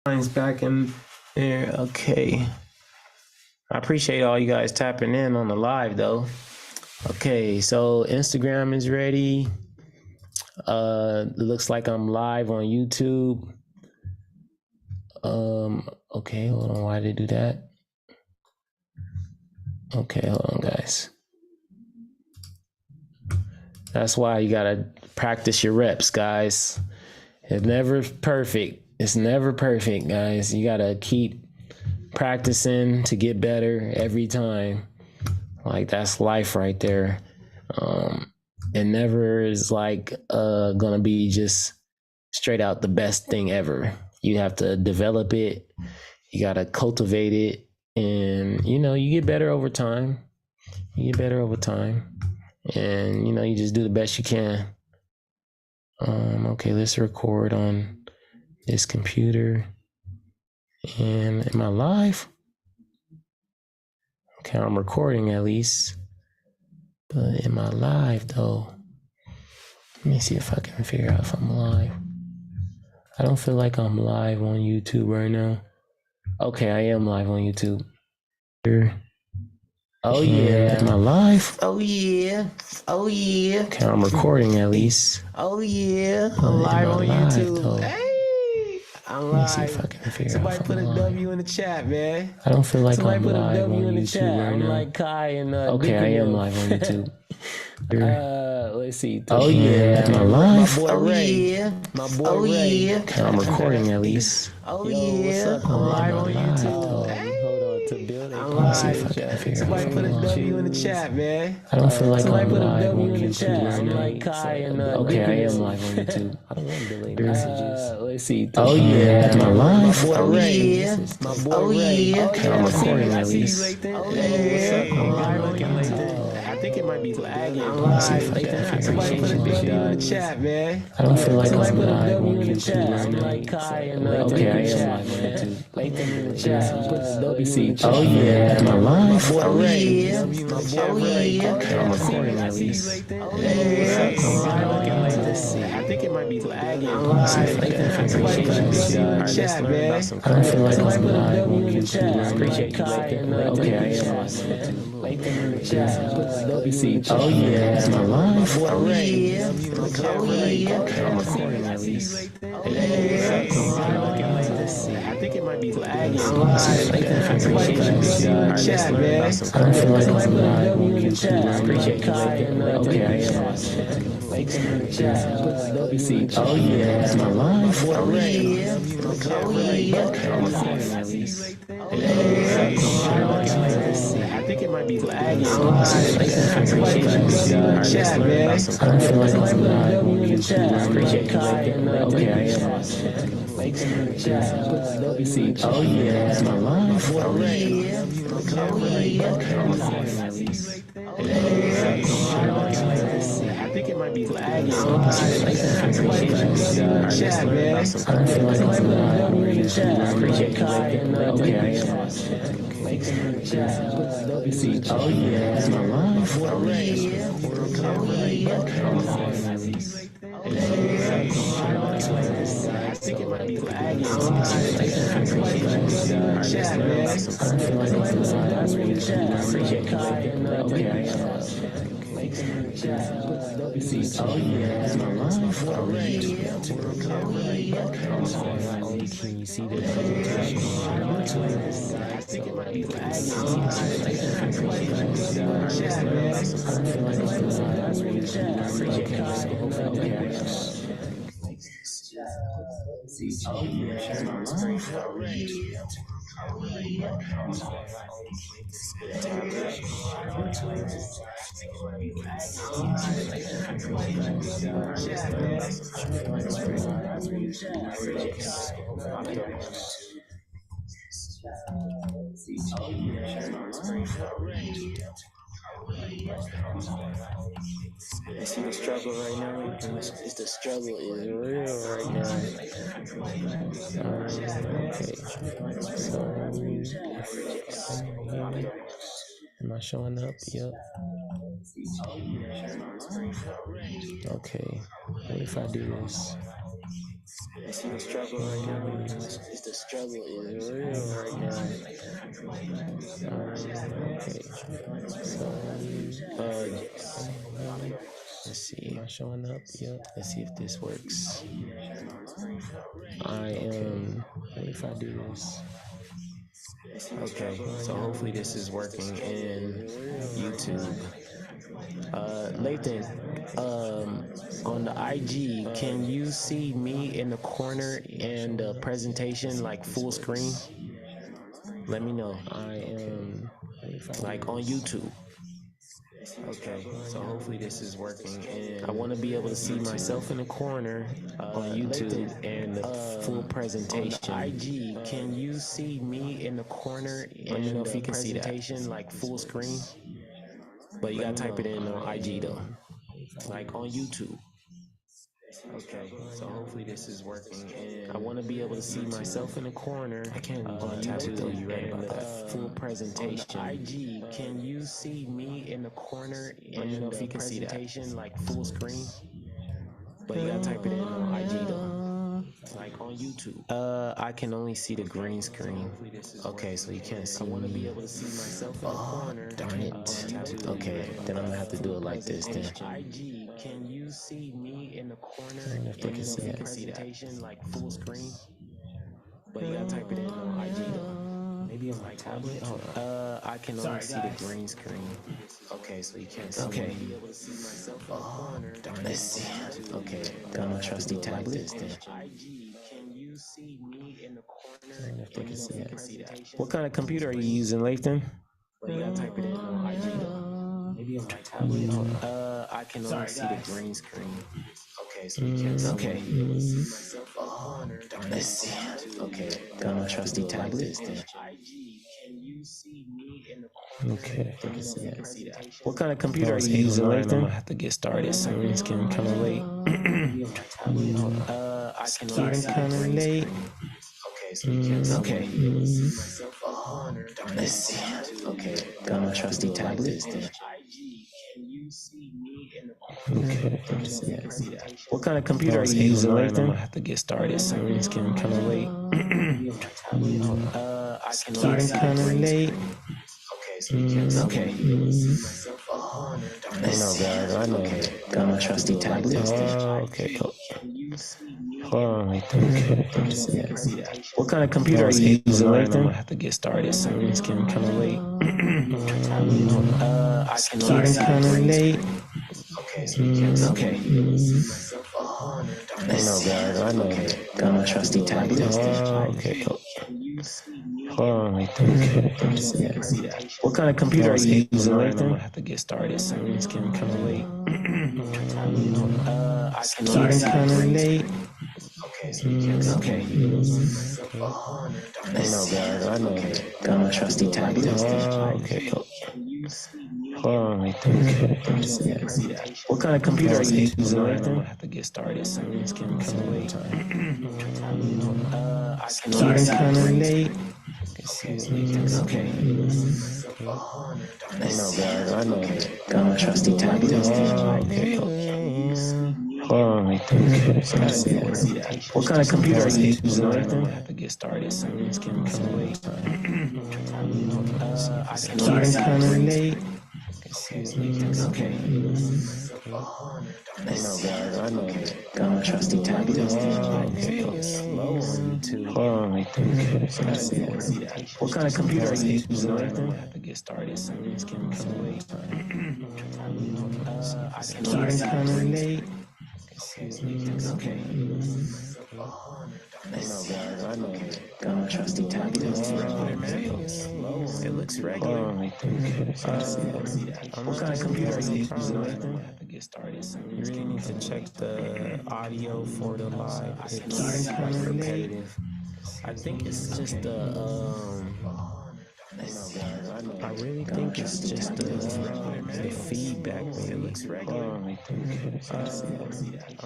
Mine's back in there. Okay. I appreciate all you guys tapping in on the live though. Okay, so Instagram is ready. It looks like I'm live on YouTube. Okay, hold on. Why did they do that? Okay, hold on, guys. That's why you gotta practice your reps, guys. It's never perfect. It's never perfect, guys. You gotta keep practicing to get better every time. Like that's life right there. It never is like gonna be just straight out the best thing ever. You have to develop it. You gotta cultivate it, and you get better over time. You get better over time, and you just do the best you can. Okay, let's record on this computer. And am I live? Okay, I'm recording at least. But am I live though? Let me see if I can figure out if I'm live. I don't feel like I'm live on YouTube right now. Okay, I am live on YouTube. Oh yeah. Am I live? Oh yeah. Oh yeah. Okay, I'm recording at least. Oh yeah. I'm live on YouTube. Though? Hey. I'm live. Let me see if I can figure Somebody out. Somebody put a W in the chat, man. I don't feel like I'm live on YouTube right now. Like Kai and okay, I am live on YouTube. Let's see. Oh yeah. Am I live? My boy Ray. Yeah. My boy Ray. Yeah. Okay, I'm recording at least. Oh yeah. What's up? I'm live on YouTube. Hey. Hold on to build a live. Somebody put a W in the chat, man. I don't feel like I'm live on YouTube right now. Like Kai and okay, I am live on YouTube. I don't want to delay messages. Let's see. Oh yeah. Am I live? Oh yeah. My boy Ray. Okay, I'm recording at least. Oh yeah. I'm live on YouTube. I think it might be lagging. I'm live. Somebody put a W in the chat, man. I don't feel like I'm live on YouTube right now. Like Kai and okay, I am live on YouTube. Lathan in the chat. Let me see. Oh yeah. Am I live? Oh yeah. Oh yeah. Okay, I'm recording at least. Oh yeah. Let's see. I think it might be lagging. I'm live. Somebody put a W in the chat, man. I don't feel like I'm live on YouTube. I appreciate you, Lathan. Okay, I am live on YouTube. Lathan in the chat. Let me see. Oh yeah. Am I live? Oh yeah. Oh yeah. Okay, I'm recording at least. Oh yeah. Let's see. I think it might be lagging. I'm live. Somebody put a W in the chat, man. I don't feel like I'm live on YouTube. I appreciate you, Lathan. Okay, I am Lathan in the chat. Let me see. Oh yeah. Am I live? Oh yeah. Oh yeah. Okay, I'm recording at least. Oh yeah. Let's see. I think it might be lagging. I'm live. Somebody put a W in the chat, man. I don't feel like I'm live on YouTube. I appreciate you, Lathan. Okay, I am Lathan in the chat. Let me see. Oh yeah. Am I live? Oh yeah. Oh yeah. Okay, I'm recording at least. Oh yeah. Let's see. I think it might be lagging. I'm live. Somebody put a W in the chat, man. I don't feel like I'm live on YouTube. I appreciate you, Lathan. Okay, I am Lathan in the chat. Let me see. Oh yeah. Am I live? Oh yeah. Oh yeah. Okay, I'm recording at least. Oh yeah. I think it might be lagging. Somebody put a W in the chat, man. I don't feel like I'm live on YouTube. I appreciate you, Lathan. Okay, I am Lathan in the chat. Let me see. Oh yeah. Am I live? Oh yeah. Oh yeah. Okay, I'm recording at least. Can you see the presentation on YouTube? I think it might be lagging. Somebody put a W in the chat, man. I don't feel like I'm live on YouTube. I appreciate you, Lathan. Okay, I am. See, oh yeah, share my screen. Oh yeah. I see the struggle right now. It's the struggle is real right now. Okay. Am I showing up? Yep. Okay. What if I do this? See the struggle right now. It's the struggle is real right now. Okay. So, yes. Let's see. Am I showing up? Yep. Let's see if this works. I am. What if I do this? Okay. So hopefully this is working in YouTube. Lathan, on the IG, can you see me in the corner and the presentation like full screen? Let me know. I am like on YouTube. Okay, so hopefully this is working, and I want to be able to see myself in the corner on YouTube and the full presentation. On the IG, can you see me in the corner and you know if you can see that like full screen? But you gotta type it in on IG though, like on YouTube. Okay, so hopefully this is working, and I want to be able to see myself in the corner. I can't on YouTube though. You right about that full presentation. On the IG, can you see me in the corner and you know if you can see that like full screen? But you gotta type it in on IG though, like on YouTube. I can only see the green screen. Okay, so you can't see me. I want to be able to see myself in the corner. Darn it. Okay, then I'm gonna have to do it like this then. IG, can you see me in the corner and if they can see that presentation like full screen? But you gotta type it in on IG though. Maybe on my tablet. Hold on. I can only see the green screen. Okay, so you can't see me. Darn it. Okay, got my trusty tablet then. IG, can you see me in the corner? If they can see that. What kind of computer are you using, Lathan? But you gotta type it in on IG though. Maybe on my tablet. Hold on. I can only see the green screen. Okay, so you can't see me. Darn it. Okay, got my trusty tablet then. Okay, I can see that. What kind of computer are you using, Lathan? I'm gonna have to get started soon. It's getting kind of late. I can getting kind of late. Okay, so you can't see Darn it. Okay, got my trusty tablet then. Okay, I can see that. What kind of computer are you using, Lathan? I'm gonna have to get started soon. It's getting kind of late. I can getting kind of late. Okay. I know, guys. I know. Okay. Got my trusty tablet. Okay. Hold on, Lathan. Okay. What kind of computer are you using, Lathan? I'm gonna have to get started soon. It's getting kind of late. I can getting kind of late. Okay. I know, guys. I know. Got my trusty tablet. Okay. Hold on, Lathan. Okay. What kind of computer are you using, Lathan? I'm gonna have to get started soon. It's getting kind of late. I can getting kind of late. Okay. I know, guys. I know. Got my trusty tablet. Okay. Hold on, Lathan. Okay. What kind of computer are you using, Lathan? I'm gonna have to get started soon. It's getting kind of late. I can getting kind of late. Okay. I know, guys. I know. Got my trusty tablet. Okay. Hold on, Lathan. Okay. What kind of computer are you using, Lathan? I'm gonna have to get started soon. It's getting kind of late. I can getting kind of late. Okay. I know, guys. I know. Got my trusty tablet. Okay. Hold on, Lathan. What kind of computer are you using, Lathan? I'm gonna have to get started soon. It's getting kind of late. I can getting kind of late. Okay. I know, guys. I know. Got my trusty tablet. It looks regular. What kind of computer are you using, Lathan? I'm gonna have to get started soon. You really need to check the audio for the live. It's like repetitive. I think it's just the I really think it's just the feedback. It looks regular.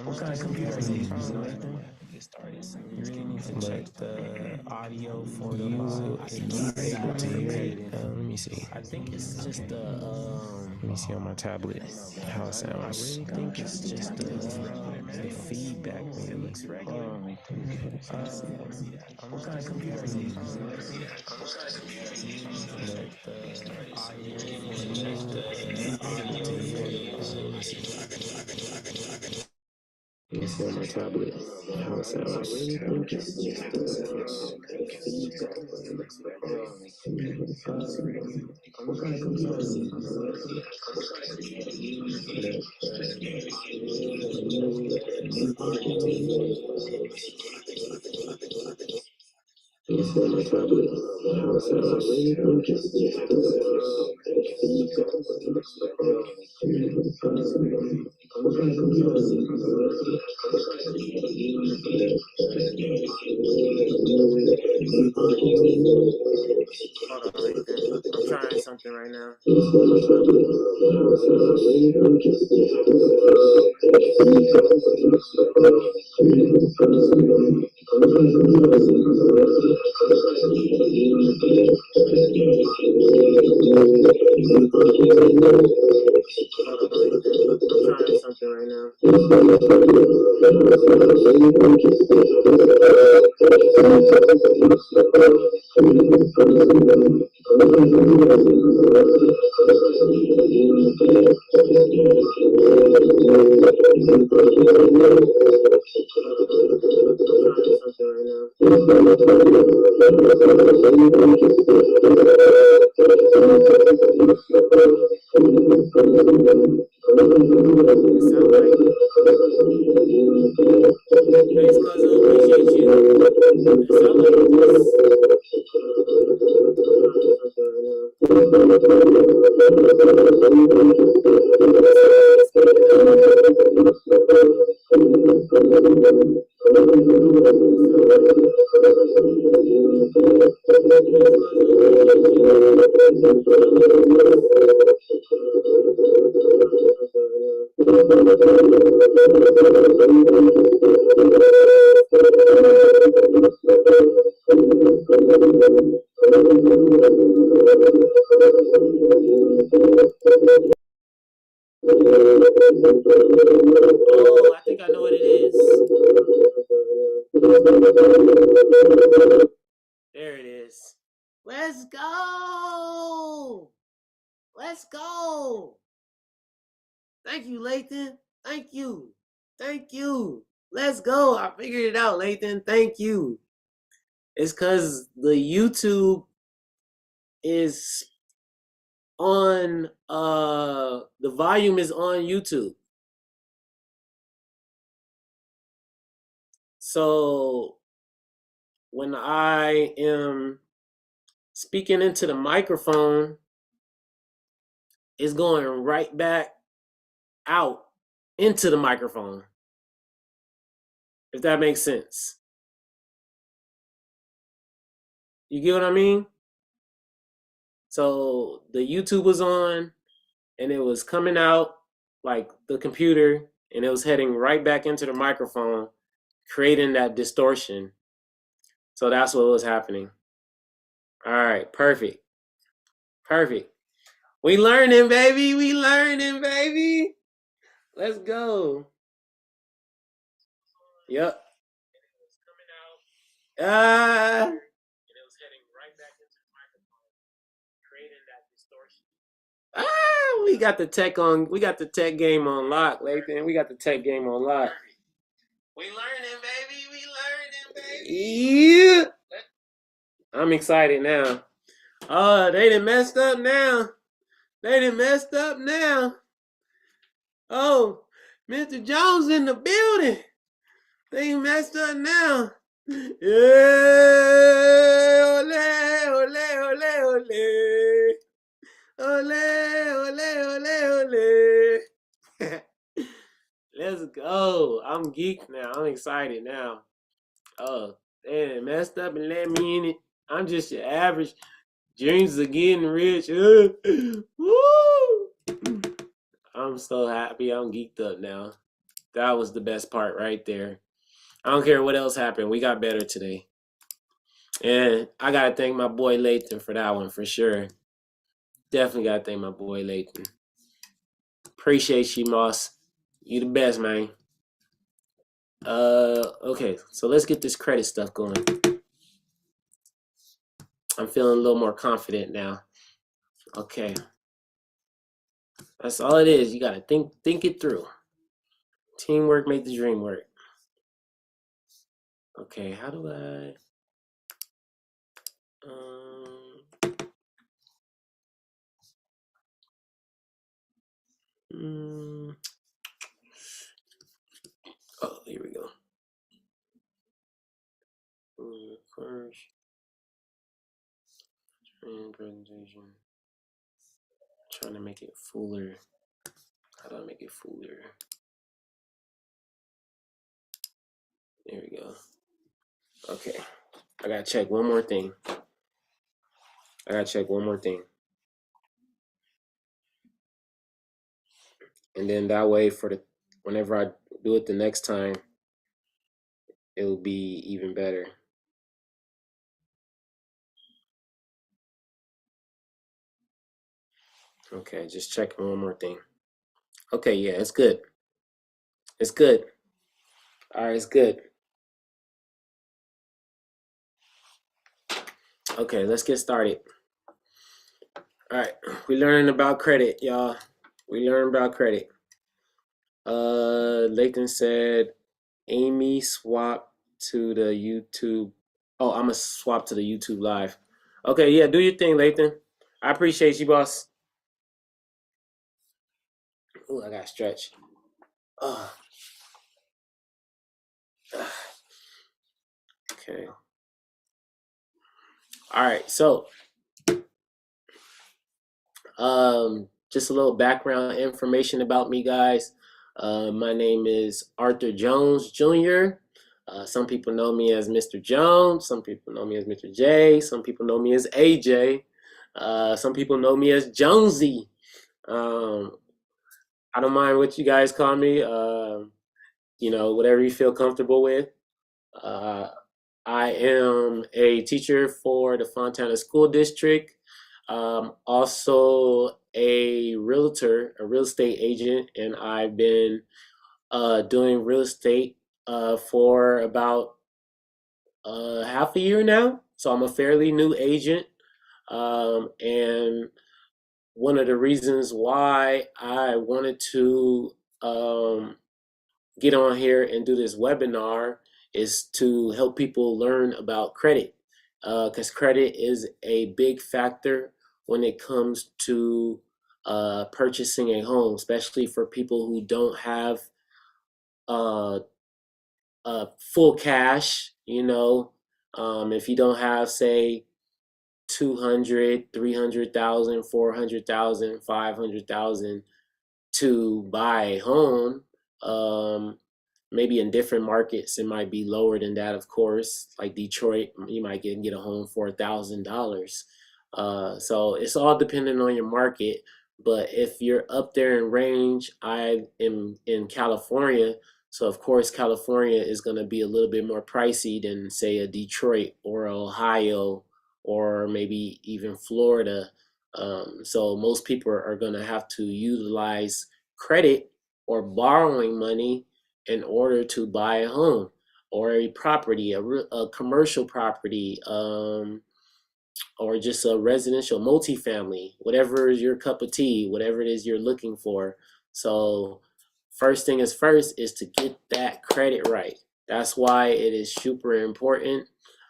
What kind of computer are you using, Lathan? Get started. You really need to check the audio for the live. It's able to hear it. Let me see. I think it's just the let me see on my tablet how it sounds. I really think it's just the The feedback when it looks regular. What kind of computer are you using? But the audio for you to hear. Let me see. Let me see on my tablet how it sounds. What kind of computer are you Let me see on my tablet how it sounds. What kind of computer are you Hold on, I'm trying something right now. Trying something right now. Oh, I think I know what it is. There it is. Let's go. Let's go. Thank you, Lathan. Thank you. Thank you. Let's go. I figured it out, Lathan. Thank you. It's because the YouTube is on, the volume is on YouTube. So when I am speaking into the microphone, it's going right back out into the microphone, if that makes sense. You get what I mean? So the YouTube was on and it was coming out like the computer and it was heading right back into the microphone, creating that distortion. So that's what was happening. All right, perfect. Perfect. We learning, baby. We learning, baby. Let's go. Yep. And it was heading right back into the microphone, creating that distortion. We got the tech on. We got the tech game on lock, Lathan. We got the tech game on lock. We learning, baby. We learning, baby. Yeah. I'm excited now. They done messed up now. They done messed up now. Oh, Mr. Jones in the building. They messed up now. Yeah, ole, ole, ole, ole. Ole, ole, ole, ole. Let's go. I'm geeked now. I'm excited now. Oh, they messed up and let me in it. I'm just your average. Dreams of getting rich. Woo! I'm so happy. I'm geeked up now. That was the best part right there. I don't care what else happened. We got better today. And I got to thank my boy Lathan for that one, for sure. Definitely got to thank my boy Lathan. Appreciate you, Moss. You the best, man. Okay, so let's get this credit stuff going. I'm feeling a little more confident now. Okay. That's all it is. You gotta think it through. Teamwork make the dream work. Okay, how do I oh, here we go. First presentation. Trying to make it fuller. How do I make it fuller? There we go. Okay. I gotta check one more thing. And then that way whenever I do it the next time, it'll be even better. Okay, just checking one more thing. Okay, yeah, it's good. It's good. All right, it's good. Okay, let's get started. All right, we learning about credit, y'all. We learned about credit. Lathan said, Amy swap to the YouTube. Oh, I'm gonna swap to the YouTube live. Okay, yeah, do your thing, Lathan. I appreciate you, boss. Ooh, I gotta stretch. Okay. All right, so just a little background information about me, guys. My name is Arthur Jones Jr. Some people know me as Mr. Jones. Some people know me as Mr. J. Some people know me as AJ. Some people know me as Jonesy. I don't mind what you guys call me. Whatever you feel comfortable with. I am a teacher for the Fontana School District. Also a realtor, a real estate agent, and I've been doing real estate for about half a year now. So I'm a fairly new agent. And one of the reasons why I wanted to get on here and do this webinar is to help people learn about credit, because credit is a big factor when it comes to purchasing a home, especially for people who don't have full cash. If you don't have, say, 200, 300,000, 400,000, 500,000 to buy a home. Maybe in different markets it might be lower than that, of course. Like Detroit, you might get a home for $1,000. So it's all dependent on your market. But if you're up there in range, I am in California, so of course California is going to be a little bit more pricey than, say, a Detroit or Ohio or maybe even Florida. So most people are going to have to utilize credit or borrowing money in order to buy a home or a property, a commercial property, or just a residential multifamily, whatever is your cup of tea, whatever it is you're looking for. So first thing is first is to get that credit right. That's why it is super important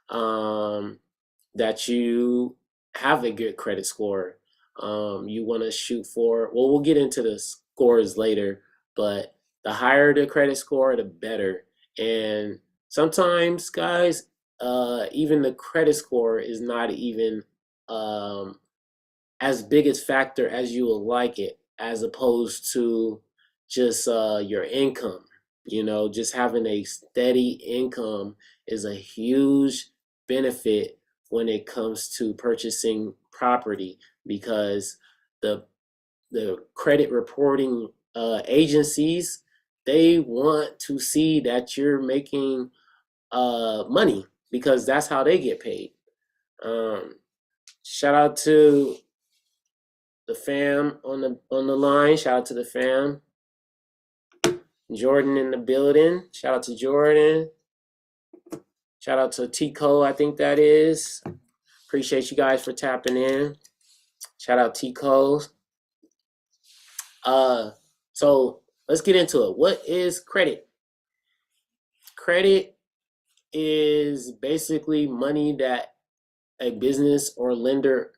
that you have a good credit score. You want to shoot for, well, we'll get into the scores later, but the higher the credit score, the better. And sometimes, guys, even the credit score is not even as big a factor as you would like it, as opposed to just your income. Just having a steady income is a huge benefit when it comes to purchasing property, because the credit reporting agencies, they want to see that you're making money, because that's how they get paid. Shout out to the fam on the line. Shout out to the fam. Jordan in the building. Shout out to Jordan. Shout out to Tico, I think that is. Appreciate you guys for tapping in. Shout out Tico. So let's get into it. What is credit? Credit is basically money that a business or lender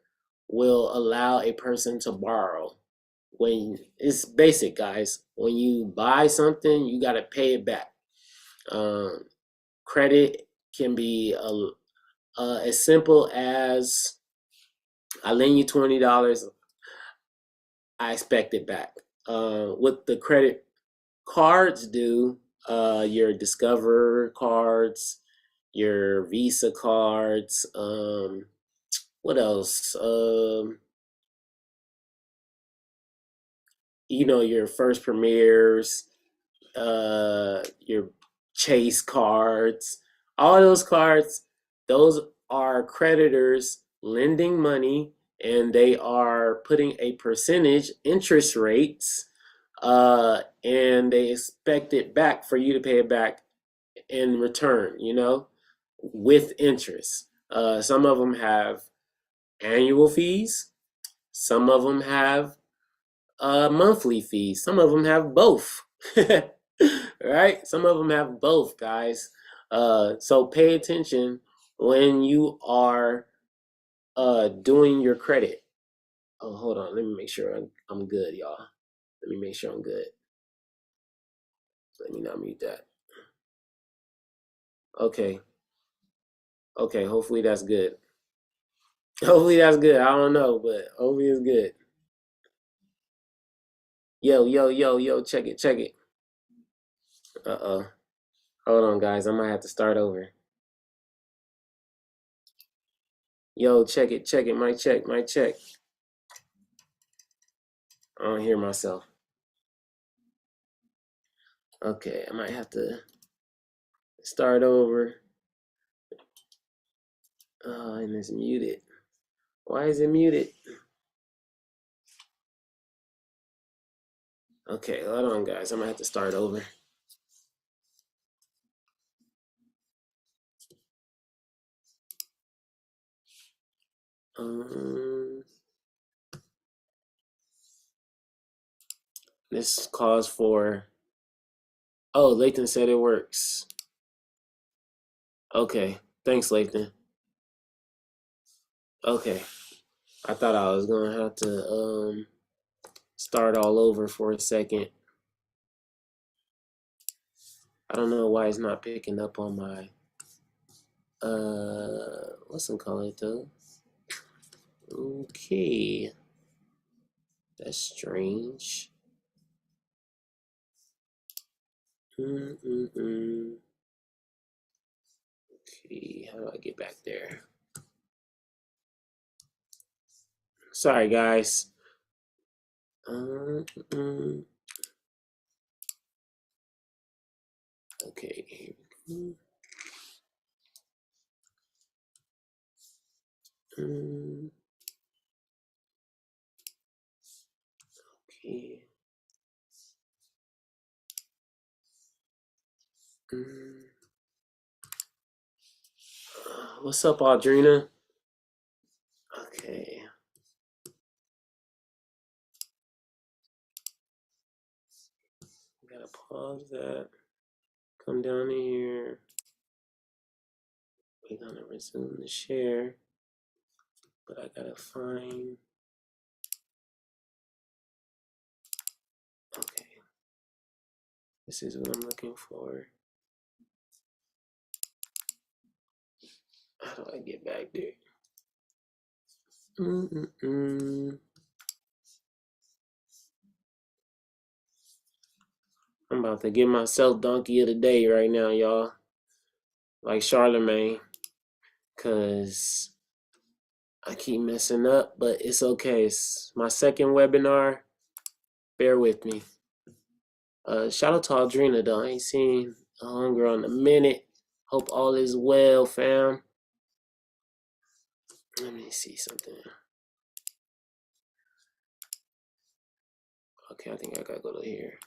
will allow a person to borrow. When it's basic, guys. When you buy something, you got to pay it back. Credit can be as simple as I lend you $20, I expect it back. What the credit cards do, your Discover cards, your Visa cards, what else? Your First Premiers, your Chase cards, all those cards, those are creditors lending money, and they are putting a percentage interest rates, and they expect it back for you to pay it back in return, with interest. Some of them have annual fees, some of them have monthly fees, some of them have both. Right? Some of them have both, guys. So pay attention when you are doing your credit. Oh, hold on. Let me make sure I'm good, y'all. Let me make sure I'm good. Let me not mute that. Okay. Okay, hopefully that's good. Hopefully that's good. I don't know, but hopefully it's good. Yo, check it. Uh-oh. Hold on, guys. I might have to start over. Yo, check it. Mic check. I don't hear myself. Okay, I might have to start over. Oh, and it's muted. Why is it muted? Okay, hold on, guys. I might have to start over. This calls for. Oh, Lathan said it works. Okay, thanks, Lathan. Okay, I thought I was gonna have to start all over for a second. I don't know why it's not picking up on my what's it called though? Okay, that's strange. Okay, how do I get back there? Sorry, guys. Okay, here we go. Okay. What's up, Audrina? Okay. Gotta pause that. Come down here. We're gonna resume the share, but I gotta find. Okay. This is what I'm looking for. How do I get back there? I'm about to give myself donkey of the day right now, y'all. Like Charlemagne. Because I keep messing up, but it's okay. It's my second webinar. Bear with me. Shout out to Audrina, though. I ain't seen a homegirl in a minute. Hope all is well, fam. Let me see something. Okay, I think I gotta go to here.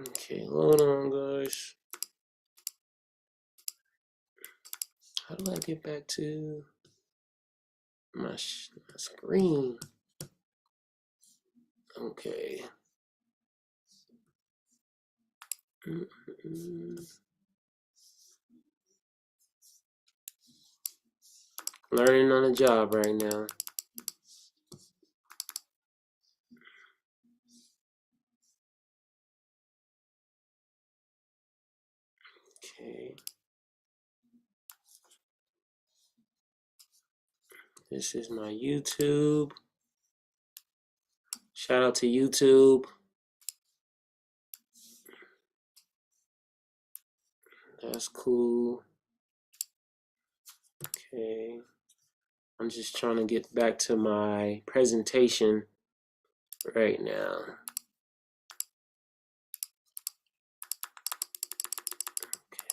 Okay, hold on, guys. How do I get back to my screen? Okay. Learning on the job right now. Okay. This is my YouTube. Shout out to YouTube. That's cool. Okay. I'm just trying to get back to my presentation right now.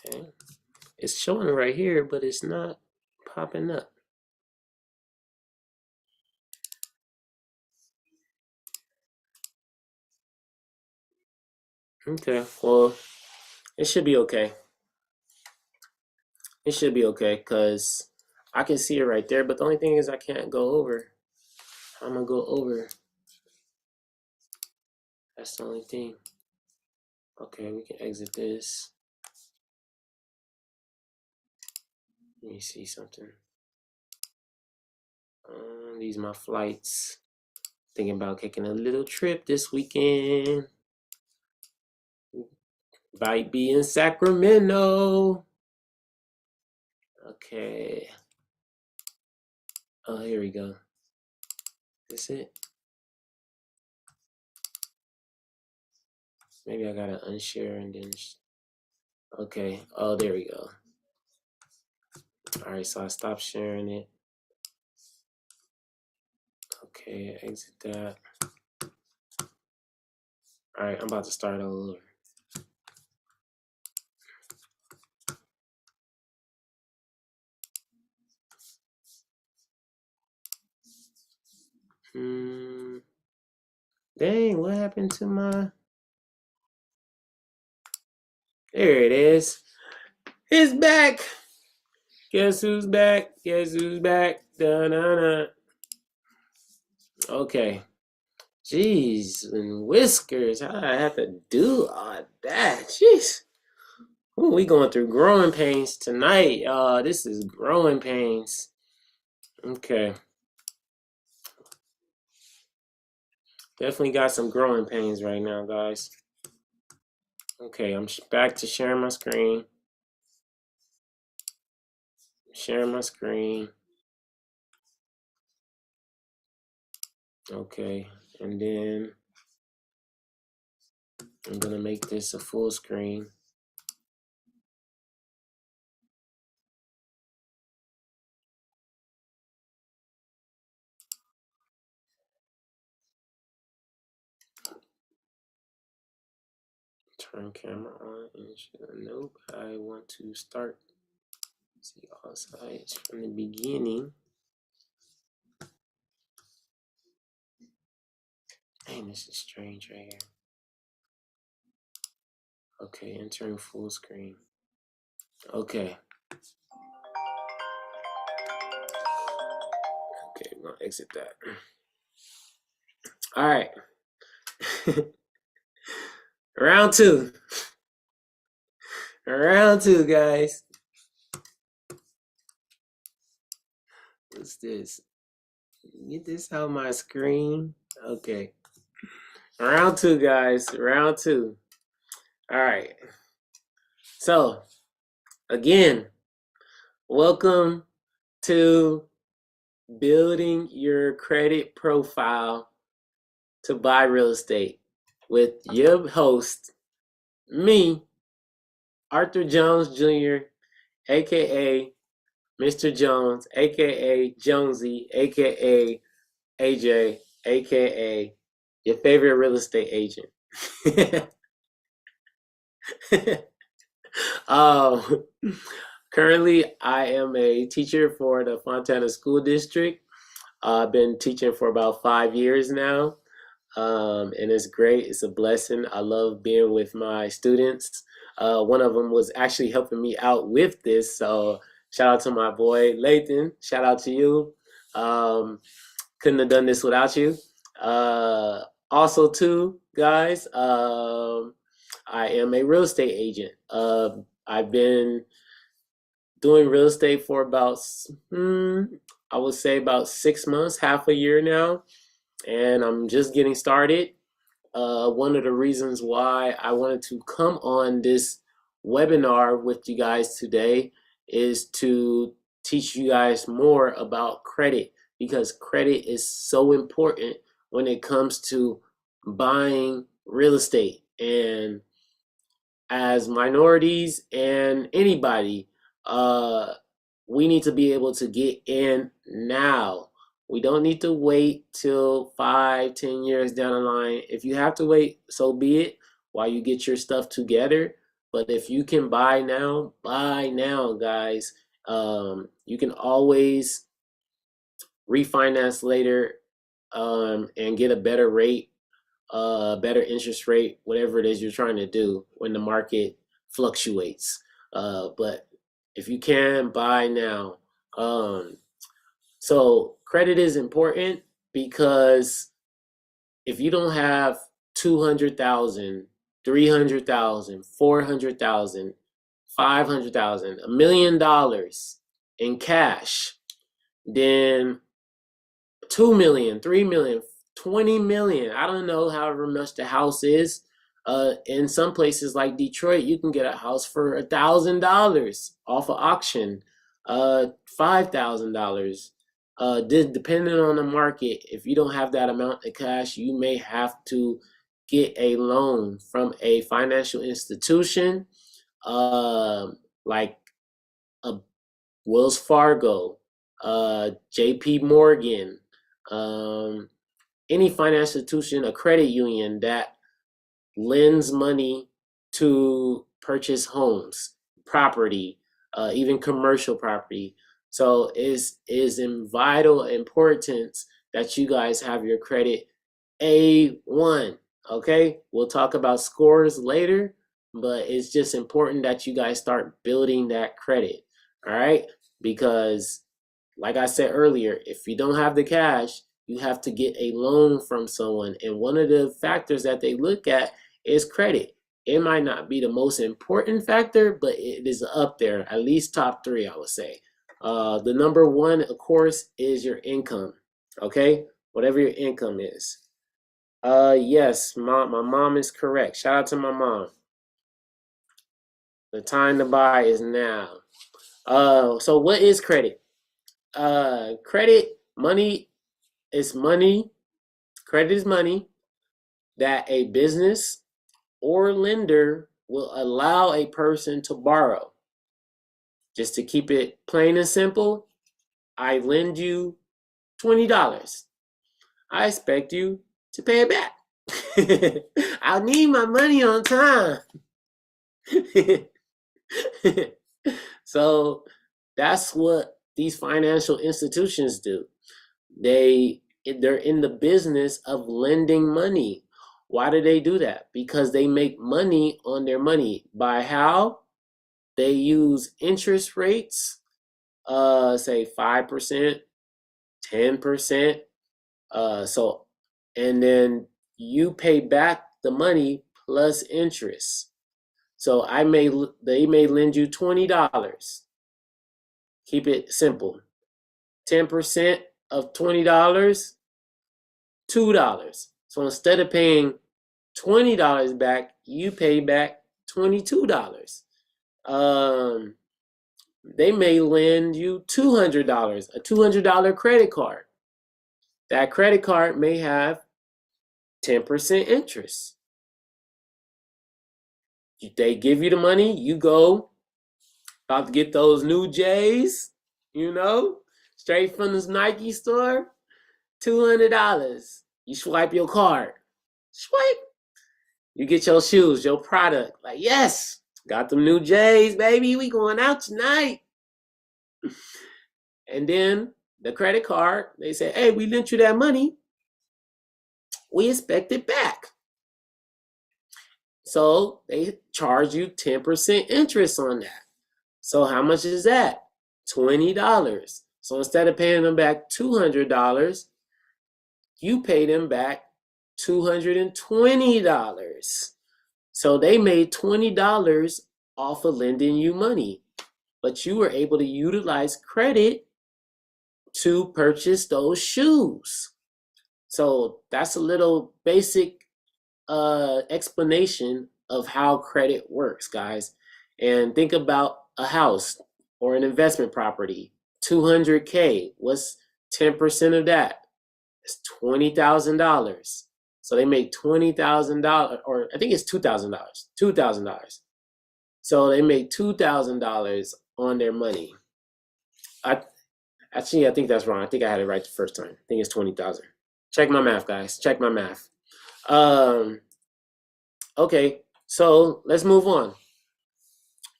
Okay. It's showing right here, but it's not popping up. Okay, well, it should be okay. It should be okay, because I can see it right there, but the only thing is I can't go over. I'm going to go over. That's the only thing. Okay, we can exit this. Let me see something. These are my flights. Thinking about taking a little trip this weekend. Might be in Sacramento. Okay. Oh, here we go. This it? Maybe I gotta unshare and then. Okay. Oh, there we go. All right, so I stopped sharing it. Okay, exit that. All right, I'm about to start all over. Dang, what happened to my... There it is. It's back. Guess who's back? Guess who's back? Da-na-na. Okay. Jeez, and whiskers. How did I have to do all that? Jeez. Ooh, we going through growing pains tonight, y'all. This is growing pains. Okay. Definitely got some growing pains right now, guys. Okay, I'm back to sharing my screen. Sharing my screen. Okay, and then I'm gonna make this a full screen. Turn camera on and nope, I want to start. See all sides from the beginning. Dang, this is strange right here. Okay, entering full screen. Okay. Okay, we're gonna exit that. All right. Round two. Round two, guys. What's this? Get this out my screen. Okay. Round two, guys. Round two. All right. So, again, welcome to building your credit profile to buy real estate with your host, me, Arthur Jones Jr., aka Mr. Jones, aka Jonesy, aka AJ, aka your favorite real estate agent. Currently, I am a teacher for the Fontana School District. I've been teaching for about 5 years now. and it's great. It's a blessing. I love being with my students. One of them was actually helping me out with this, so shout out to my boy Lathan. Shout out to you. Couldn't have done this without you. Also, too, guys, I am a real estate agent. I've been doing real estate for about, I would say about 6 months, half a year now, and I'm just getting started. One of the reasons why I wanted to come on this webinar with you guys today is to teach you guys more about credit, because credit is so important when it comes to buying real estate. And as minorities and anybody, we need to be able to get in now. We don't need to wait till 5-10 years down the line. If you have to wait, so be it, while you get your stuff together. But if you can buy now, guys. You can always refinance later, and get a better rate, better interest rate, whatever it is you're trying to do when the market fluctuates. But if you can, buy now. So credit is important, because if you don't have 200,000, 300,000, 400,000, 500,000, $1 million in cash, then 2 million, 3 million, 20 million, I don't know, however much the house is. In some places like Detroit, you can get a house for $1,000 off of auction, $5,000. Depending on the market, if you don't have that amount of cash, you may have to get a loan from a financial institution, like a Wells Fargo, JP Morgan, any financial institution, a credit union that lends money to purchase homes, property, even commercial property. So it's in vital importance that you guys have your credit A1. Okay, we'll talk about scores later, but it's just important that you guys start building that credit. All right, because like I said earlier, if you don't have the cash, you have to get a loan from someone. And one of the factors that they look at is credit. It might not be the most important factor, but it is up there, at least top 3, I would say. The number 1, of course, is your income. Okay, whatever your income is. Yes, my mom is correct. Shout out to my mom. The time to buy is now. So what is credit? Credit, money is money. Credit is money that a business or lender will allow a person to borrow. Just to keep it plain and simple, I lend you $20. I expect you to pay it back. I need my money on time. So that's what these financial institutions do. They're in the business of lending money. Why do they do that? Because they make money on their money. By how? They use interest rates, say 5%, 10%. And then you pay back the money plus interest. So they may lend you $20. Keep it simple. 10% of $20, $2. So instead of paying $20 back, you pay back $22. They may lend you $200, a $200 credit card. That credit card may have 10% interest. They give you the money, you go, about to get those new J's, straight from this Nike store, $200. You swipe your card. Swipe. You get your shoes, your product. Like, yes, got them new J's, baby. We going out tonight. And then the credit card, they say, hey, we lent you that money. we expect it back. So they charge you 10% interest on that. So how much is that? $20. So instead of paying them back $200, you pay them back $220. So they made $20 off of lending you money, but you were able to utilize credit to purchase those shoes. So that's a little basic explanation of how credit works, guys. And think about a house or an investment property, $200K. What's 10% of that? It's $20,000. So they make $20,000, or I think it's $2,000. $2,000. So they make $2,000 on their money. I think that's wrong. I think I had it right the first time. I think it's 20,000. Check my math, guys. Check my math. Okay, so let's move on.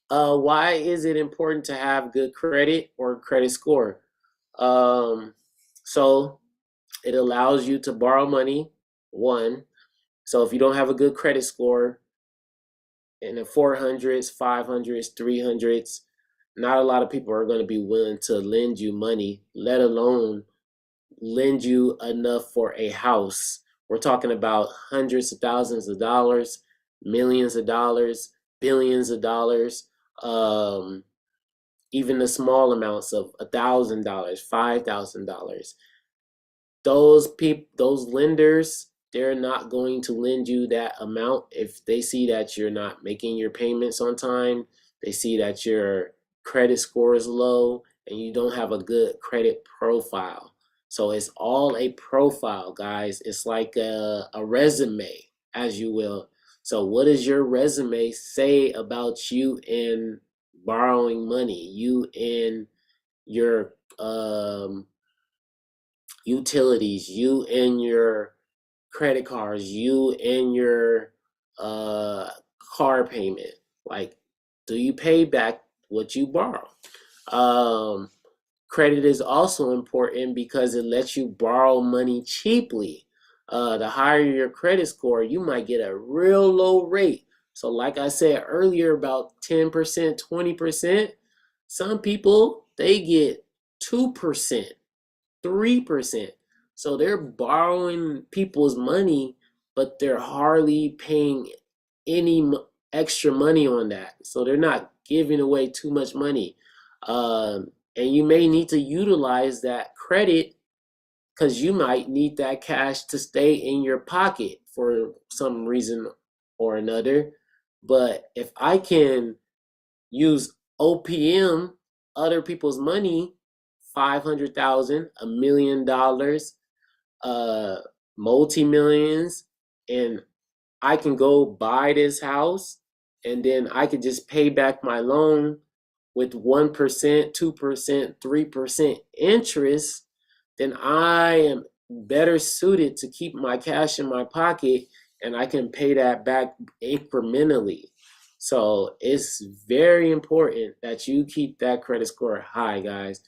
Why is it important to have good credit or credit score? So it allows you to borrow money, one. So if you don't have a good credit score in the 400s, 500s, 300s, not a lot of people are going to be willing to lend you money, let alone lend you enough for a house. We're talking about hundreds of thousands of dollars, millions of dollars, billions of dollars, even the small amounts of $1,000, $5,000. Those lenders, they're not going to lend you that amount if they see that you're not making your payments on time. They see that your credit score is low and you don't have a good credit profile. So it's all a profile, guys. It's like a resume, as you will. So what does your resume say about you in borrowing money, you in your utilities, you in your credit cards, you in your car payment? Like, do you pay back what you borrow? Credit is also important because it lets you borrow money cheaply. The higher your credit score, you might get a real low rate. So like I said earlier, about 10%, 20%, some people, they get 2%, 3%. So they're borrowing people's money, but they're hardly paying any extra money on that. So they're not giving away too much money. And you may need to utilize that credit because you might need that cash to stay in your pocket for some reason or another. But if I can use OPM, other people's money, 500,000, $1 million, multi-millions, and I can go buy this house and then I could just pay back my loan with 1%, 2%, 3% interest, then I am better suited to keep my cash in my pocket and I can pay that back incrementally. So it's very important that you keep that credit score high, guys.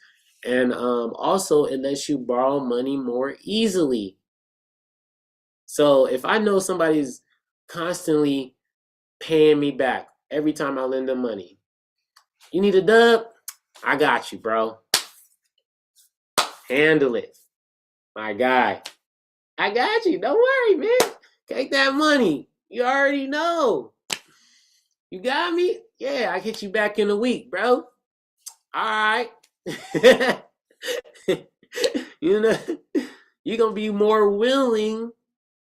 And also, it lets you borrow money more easily. So if I know somebody's constantly paying me back every time I lend them money, you need a dub? I got you, bro. Handle it. My guy. I got you. Don't worry, man. Take that money. You already know. You got me? Yeah, I get you back in a week, bro. All right. You know, you're going to be more willing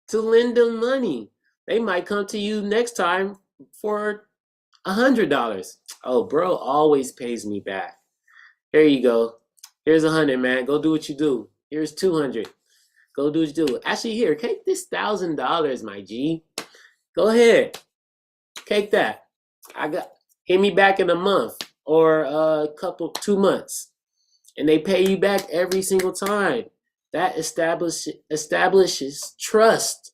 to lend them money. They might come to you next time for $100. Oh, bro always pays me back. Here you go. Here's 100, man. Go do what you do. Here's 200. Go do what you do. Actually, here, take this $1,000, my G. Go ahead. Take that. Hit me back in a month or 2 months. And they pay you back every single time. That establishes trust.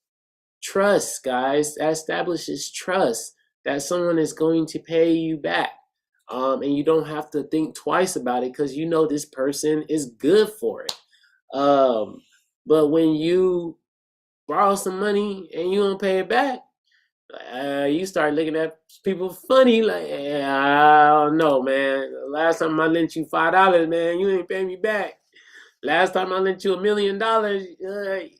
Trust, guys. That establishes trust that someone is going to pay you back. And you don't have to think twice about it because you know this person is good for it. But when you borrow some money and you don't pay it back, you start looking at people funny, like, I don't know, man. Last time I lent you $5, man, you ain't paying me back. Last time I lent you $1 million,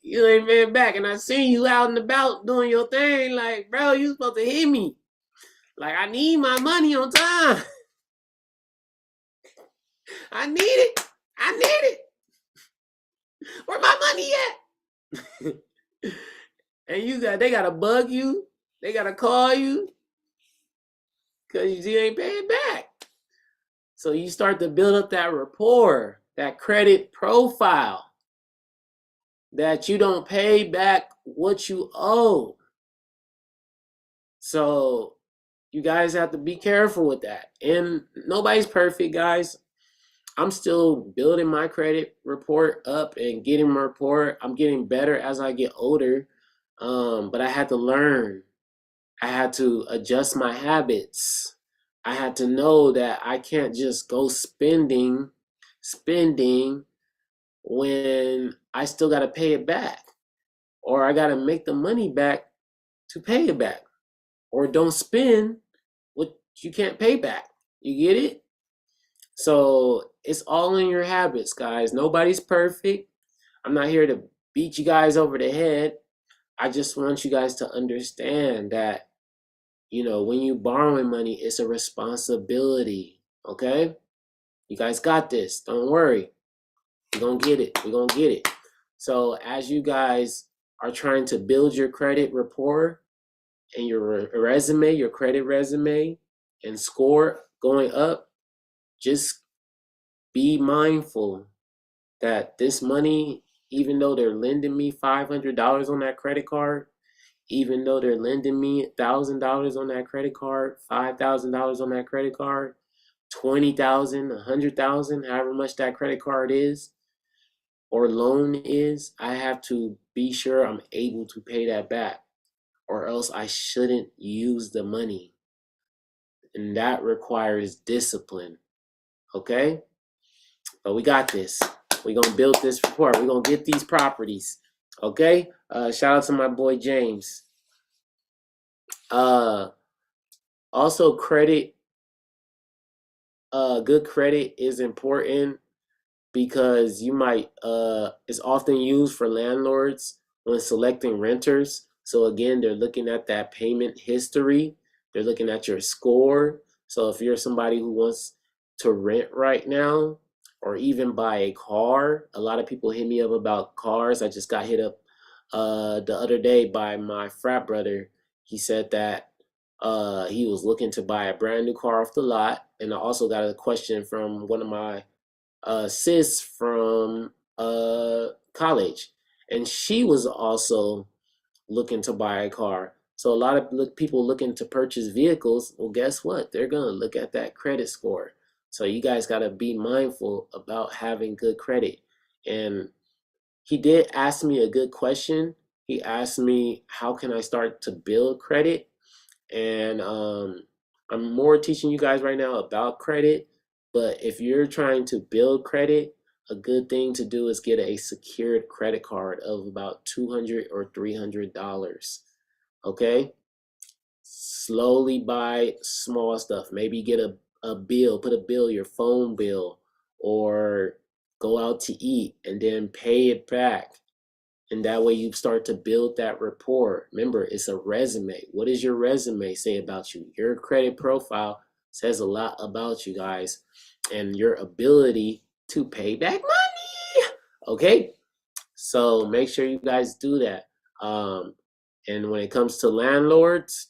you ain't paying back. And I seen you out and about doing your thing, like, bro, you supposed to hit me. Like, I need my money on time. I need it. I need it. Where my money at? And they gotta bug you. They gotta call you because you ain't paying back. So you start to build up that rapport, that credit profile, that you don't pay back what you owe. So you guys have to be careful with that. And nobody's perfect, guys. I'm still building my credit report up and getting my report. I'm getting better as I get older. But I had to learn. I had to adjust my habits. I had to know that I can't just go spending when I still got to pay it back, or I got to make the money back to pay it back, or don't spend what you can't pay back. You get it? So it's all in your habits, guys. Nobody's perfect. I'm not here to beat you guys over the head. I just want you guys to understand that, when you borrowing money, it's a responsibility, okay? You guys got this. Don't worry. We're going to get it. We're going to get it. So as you guys are trying to build your credit rapport and your resume, your credit resume, and score going up, just be mindful that this money, even though they're lending me $500 on that credit card, even though they're lending me $1,000 on that credit card, $5,000 on that credit card, 20,000, 100,000, however much that credit card is or loan is, I have to be sure I'm able to pay that back, or else I shouldn't use the money. And that requires discipline. Okay? But we got this. We're going to build this report. We're going to get these properties. Okay? Shout out to my boy James. Also, credit. Good credit is important because you might it's often used for landlords when selecting renters. So again, they're looking at that payment history. They're looking at your score. So if you're somebody who wants to rent right now, or even buy a car, a lot of people hit me up about cars. I just got hit up the other day by my frat brother. He said that he was looking to buy a brand new car off the lot. And I also got a question from one of my sis from college, and she was also looking to buy a car. So a lot of people looking to purchase vehicles, well, guess what? They're going to look at that credit score. So you guys got to be mindful about having good credit. And he did ask me a good question. He asked me, how can I start to build credit? And I'm more teaching you guys right now about credit. But if you're trying to build credit, a good thing to do is get a secured credit card of about $200 or $300. Okay? Slowly buy small stuff. Maybe get a bill, put a bill, your phone bill, or go out to eat and then pay it back. And that way you start to build that rapport. Remember, it's a resume. What does your resume say about you? Your credit profile says a lot about you guys and your ability to pay back money. Okay? So make sure you guys do that. And when it comes to landlords,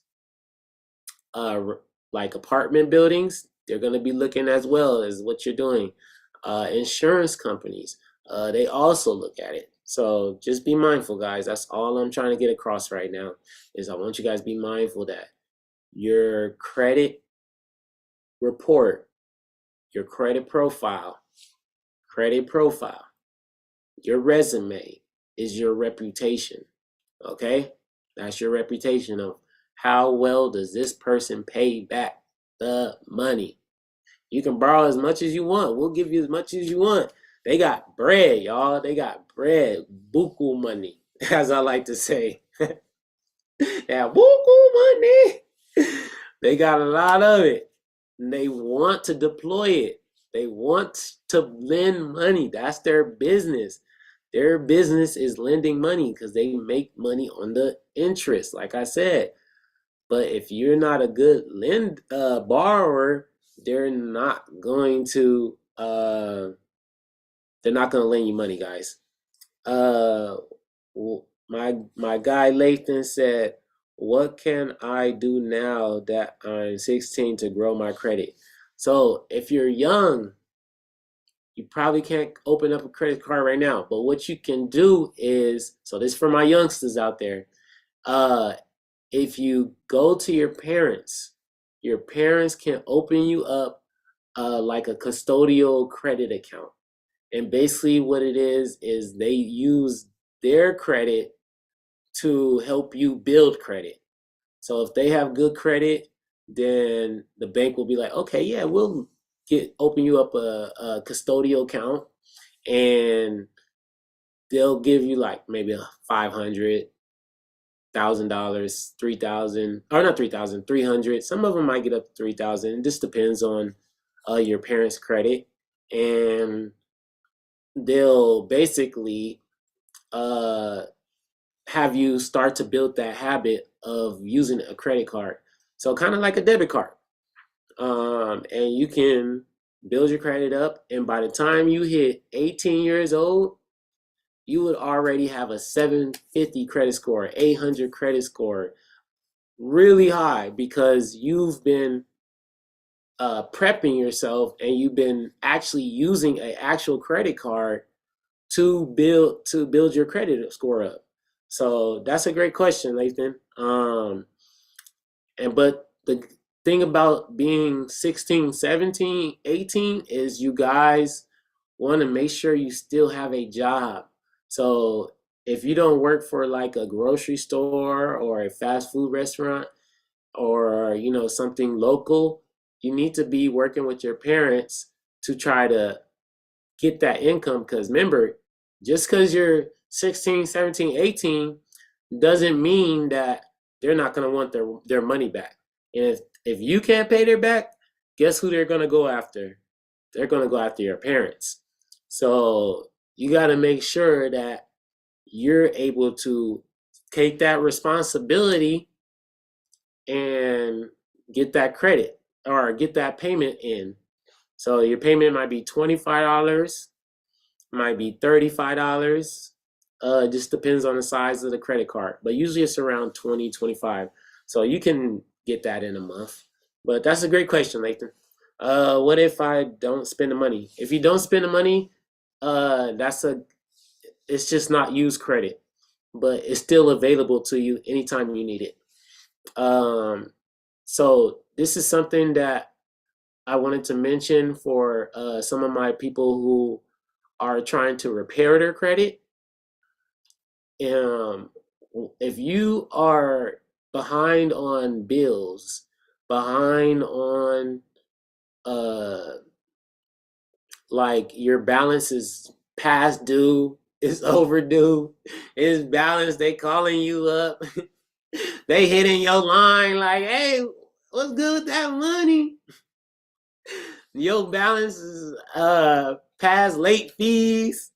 like apartment buildings, they're going to be looking as well as what you're doing. Insurance companies, they also look at it. So just be mindful, guys. That's all I'm trying to get across right now, is I want you guys to be mindful that your credit report, your credit profile, your resume is your reputation. Okay? That's your reputation of how well does this person pay back the money. You can borrow as much as you want. We'll give you as much as you want. They got bread, y'all. They got bread. Buku money. as I like to say. That woo money. They got a lot of it. And they want to deploy it. They want to lend money. That's their business. Their business is lending money because they make money on the interest, like I said. But if you're not a good borrower, they're not going to lend you money, guys. My guy Lathan said, "What can I do now that I'm 16 to grow my credit?" So if you're young, you probably can't open up a credit card right now. But what you can do is, so this is for my youngsters out there. If you go to your parents can open you up like a custodial credit account. And basically what it is they use their credit to help you build credit. So if they have good credit, then the bank will be like, okay, yeah, we'll open you up a custodial account, and they'll give you like maybe $500,000, 3,000, or not 3,000, 300. Some of them might get up to 3,000. It just depends on your parents' credit, and they'll basically have you start to build that habit of using a credit card. So kind of like a debit card. And you can build your credit up, and by the time you hit 18 years old, you would already have a 750 credit score, 800 credit score, really high, because you've been prepping yourself and you've been actually using an actual credit card to build your credit score up. So that's a great question, Lathan. But the thing about being 16, 17, 18 is you guys want to make sure you still have a job. So if you don't work for like a grocery store or a fast food restaurant, or something local, you need to be working with your parents to try to get that income. Because remember, just because you're 16, 17, 18 doesn't mean that they're not going to want their money back. And if you can't pay their back, guess who they're going to go after? They're going to go after your parents. So you got to make sure that you're able to take that responsibility and get that credit or get that payment in. So your payment might be $25, might be $35. It just depends on the size of the credit card. But usually it's around 20, 25. So you can get that in a month. But that's a great question, Lathan. What if I don't spend the money? If you don't spend the money, it's just not used credit, but it's still available to you anytime you need it. So this is something that I wanted to mention for some of my people who are trying to repair their credit. If you are behind on bills, behind on like your balance is past due, it's overdue, it's balanced, they calling you up, they hitting your line like, hey, what's good with that money? Your balance is past late fees.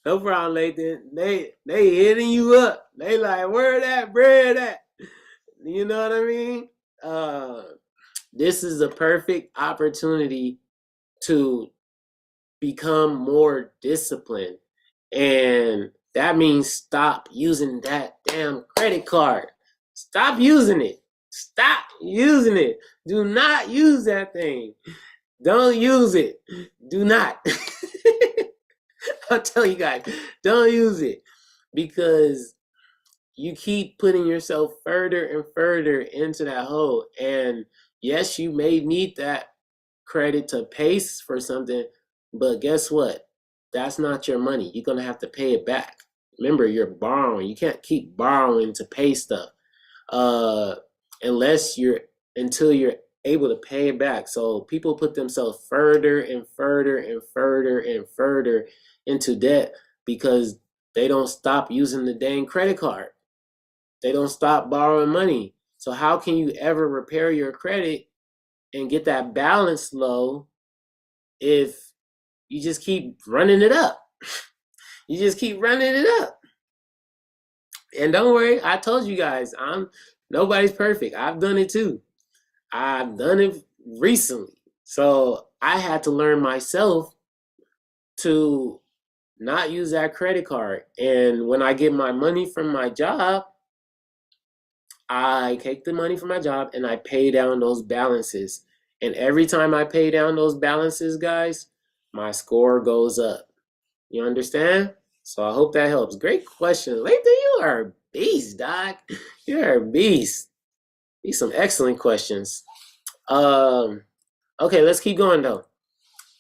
No problem, Lathan. They hitting you up. They like, where that bread at? You know what I mean? This is a perfect opportunity to become more disciplined. And that means stop using that damn credit card. Stop using it. Stop using it. Do not use that thing. Don't use it. Do not. I'll tell you guys, don't use it, because you keep putting yourself further and further into that hole. And yes, you may need that credit to pay for something, but guess what? That's not your money. You're going to have to pay it back. Remember, you're borrowing. You can't keep borrowing to pay stuff until you're able to pay it back. So people put themselves further and further and further and further into debt because they don't stop using the dang credit card. They don't stop borrowing money. So how can you ever repair your credit and get that balance low if you just keep running it up? You just keep running it up. And don't worry, I told you guys, nobody's perfect. I've done it too. I've done it recently. So I had to learn myself to not use that credit card. And when I get my money from my job, I take the money from my job and I pay down those balances. And every time I pay down those balances, guys, my score goes up. You understand? So I hope that helps. Great question. Lathan, you are a beast, Doc. You're a beast. These some excellent questions. Okay, let's keep going though.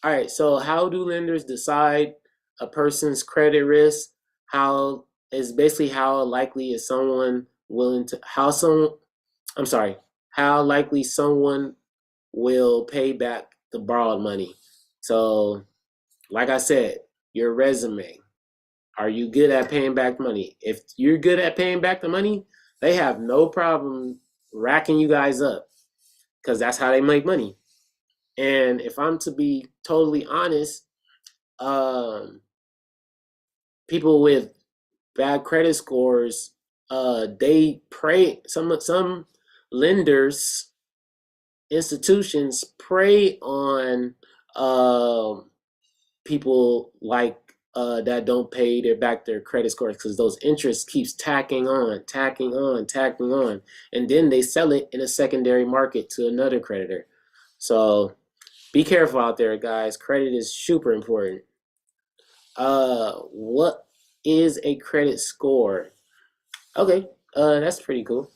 All right, so how do lenders decide a person's credit risk? How likely is someone willing to how likely someone will pay back the borrowed money? So, like I said, your resume. Are you good at paying back money? If you're good at paying back the money, they have no problem racking you guys up because that's how they make money. And if I'm to be totally honest, people with bad credit scores, they prey. Some lenders, institutions prey on people like that don't pay their credit scores because those interests keeps tacking on, and then they sell it in a secondary market to another creditor. So be careful out there, guys. Credit is super important. What is a credit score? Okay, that's pretty cool.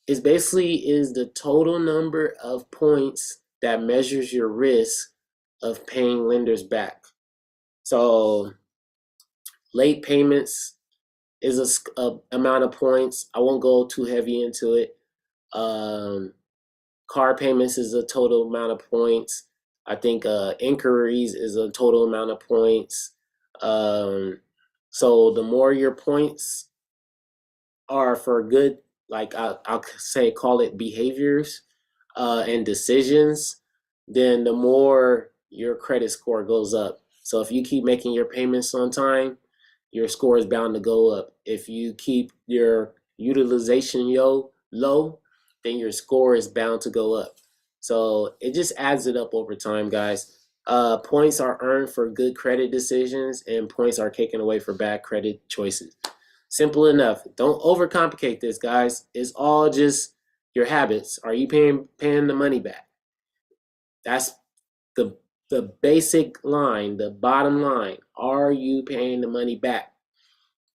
It's basically is the total number of points that measures your risk of paying lenders back. So late payments is a amount of points. I won't go too heavy into it. Car payments is a total amount of points. I think inquiries is a total amount of points. So the more your points are for good, like I'll say, call it behaviors and decisions, then the more your credit score goes up. So if you keep making your payments on time, your score is bound to go up. If you keep your utilization low, then your score is bound to go up. So it just adds it up over time, guys. Points are earned for good credit decisions, and points are taken away for bad credit choices. Simple enough. Don't overcomplicate this, guys. It's all just your habits. Are you paying the money back? That's the basic line, the bottom line. Are you paying the money back?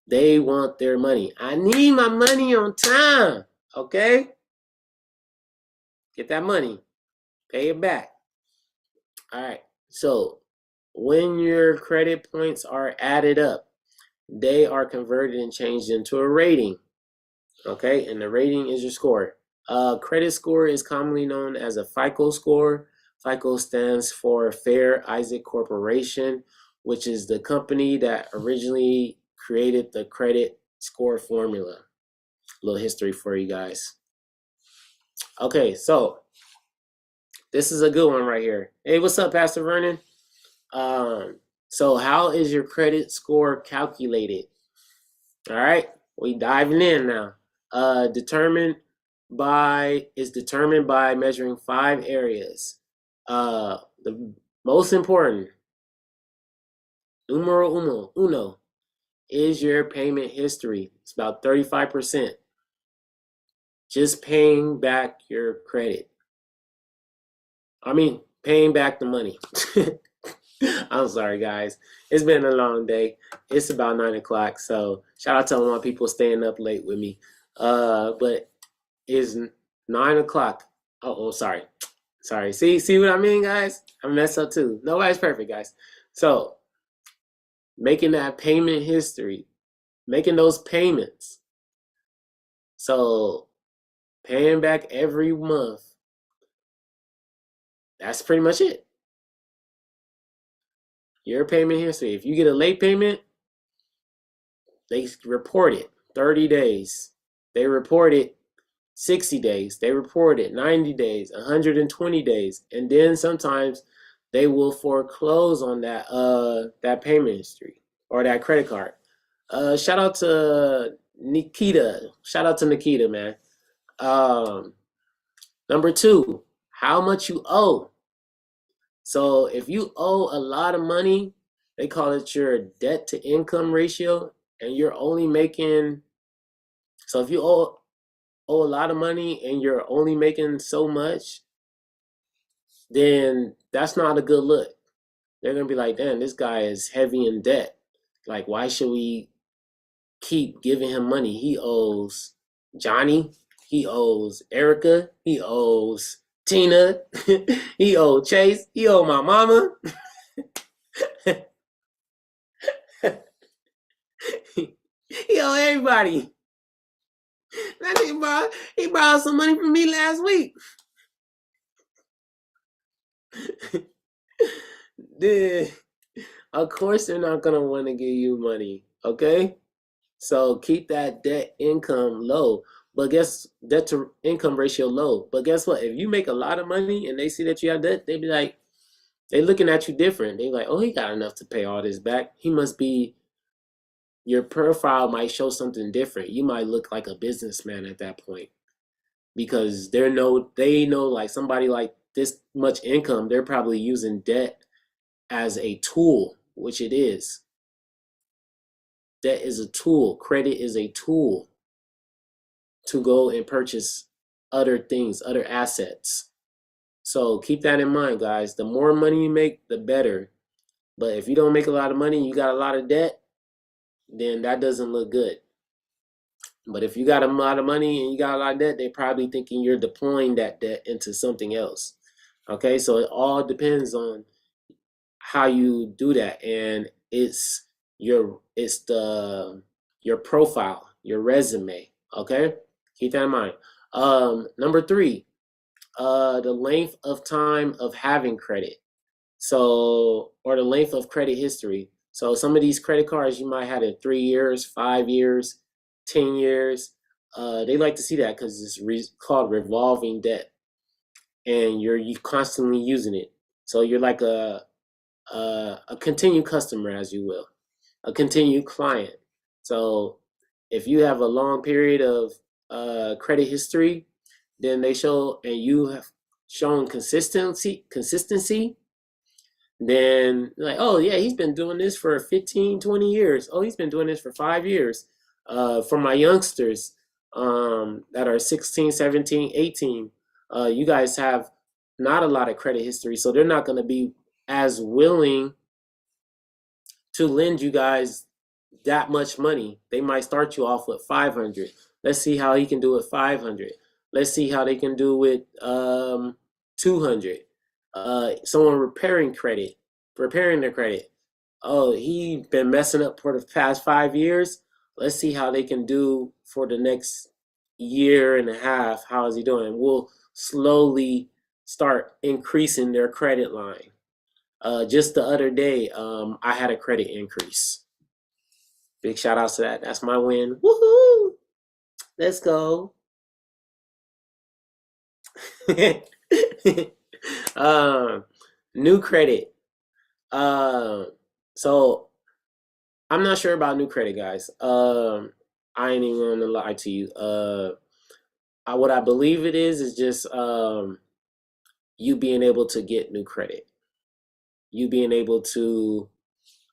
They want their money. I need my money on time. Okay? Get that money. Pay it back. All right. So when your credit points are added up, they are converted and changed into a rating. Okay? And the rating is your score. Credit score is commonly known as a FICO score. FICO stands for Fair Isaac Corporation, which is the company that originally created the credit score formula. A little history for you guys. Okay, so this is a good one right here. Hey, what's up, Pastor Vernon? So how is your credit score calculated? All right, we diving in now. Determined by measuring 5 areas. The most important, numero uno, is your payment history. It's about 35%. Just paying back your credit. I mean, paying back the money. I'm sorry, guys. It's been a long day. It's about 9 o'clock, so shout out to all my people staying up late with me. But it's 9 o'clock. Oh, sorry. Sorry. See what I mean, guys? I messed up too. Nobody's perfect, guys. So, making that payment history, making those payments. So, paying back every month. That's pretty much it. Your payment history. If you get a late payment, They report it 30 days. They report it 60 days. They report it 90 days, 120 days. And then sometimes they will foreclose on that payment history or that credit card. Shout out to Nikita. Shout out to Nikita, man. Um, Number two, how much you owe. So if you owe a lot of money, they call it your debt to income ratio, and you're only making, so if you owe a lot of money and you're only making so much, then that's not a good look. They're gonna be like, damn, this guy is heavy in debt. Like, why should we keep giving him money? He owes Johnny, he owes Erica, he owes Tina, he owed Chase, he owed my mama. He owed everybody. That nigga he borrowed some money from me last week. Dude, of course they're not gonna want to give you money, okay? So keep that debt income low. But debt to income ratio low. But guess what? If you make a lot of money and they see that you have debt, they be like, they looking at you different. They like, oh, he got enough to pay all this back. He must be, your profile might show something different. You might look like a businessman at that point. Because they know like somebody like this much income, they're probably using debt as a tool, which it is. Debt is a tool. Credit is a tool to go and purchase other things, other assets. So keep that in mind, guys. The more money you make, the better. But if you don't make a lot of money and you got a lot of debt, then that doesn't look good. But if you got a lot of money and you got a lot of debt, they're probably thinking you're deploying that debt into something else. Okay, so it all depends on how you do that, and it's your profile, your resume. Okay, keep that in mind. Number three, the length of time of having credit. So, or the length of credit history. So some of these credit cards you might have it 3 years, 5 years, 10 years. They like to see that because it's called revolving debt, and you're constantly using it. So you're like a continued customer, as you will, a continued client. So if you have a long period of credit history, then they show, and you have shown consistency, then like, oh yeah, he's been doing this for 15, 20 years. Oh, he's been doing this for 5 years. For my youngsters that are 16, 17, 18, you guys have not a lot of credit history, so they're not going to be as willing to lend you guys that much money. They might start you off with 500. Let's see how he can do with 500. Let's see how they can do with 200. Someone repairing their credit. Oh, he been messing up for the past 5 years. Let's see how they can do for the next year and a half. How is he doing? We'll slowly start increasing their credit line. Just the other day, I had a credit increase. Big shout out to that. That's my win. Woohoo! Let's go. New credit. So I'm not sure about new credit, guys. I ain't even gonna lie to you. What I believe it is just you being able to get new credit. You being able to,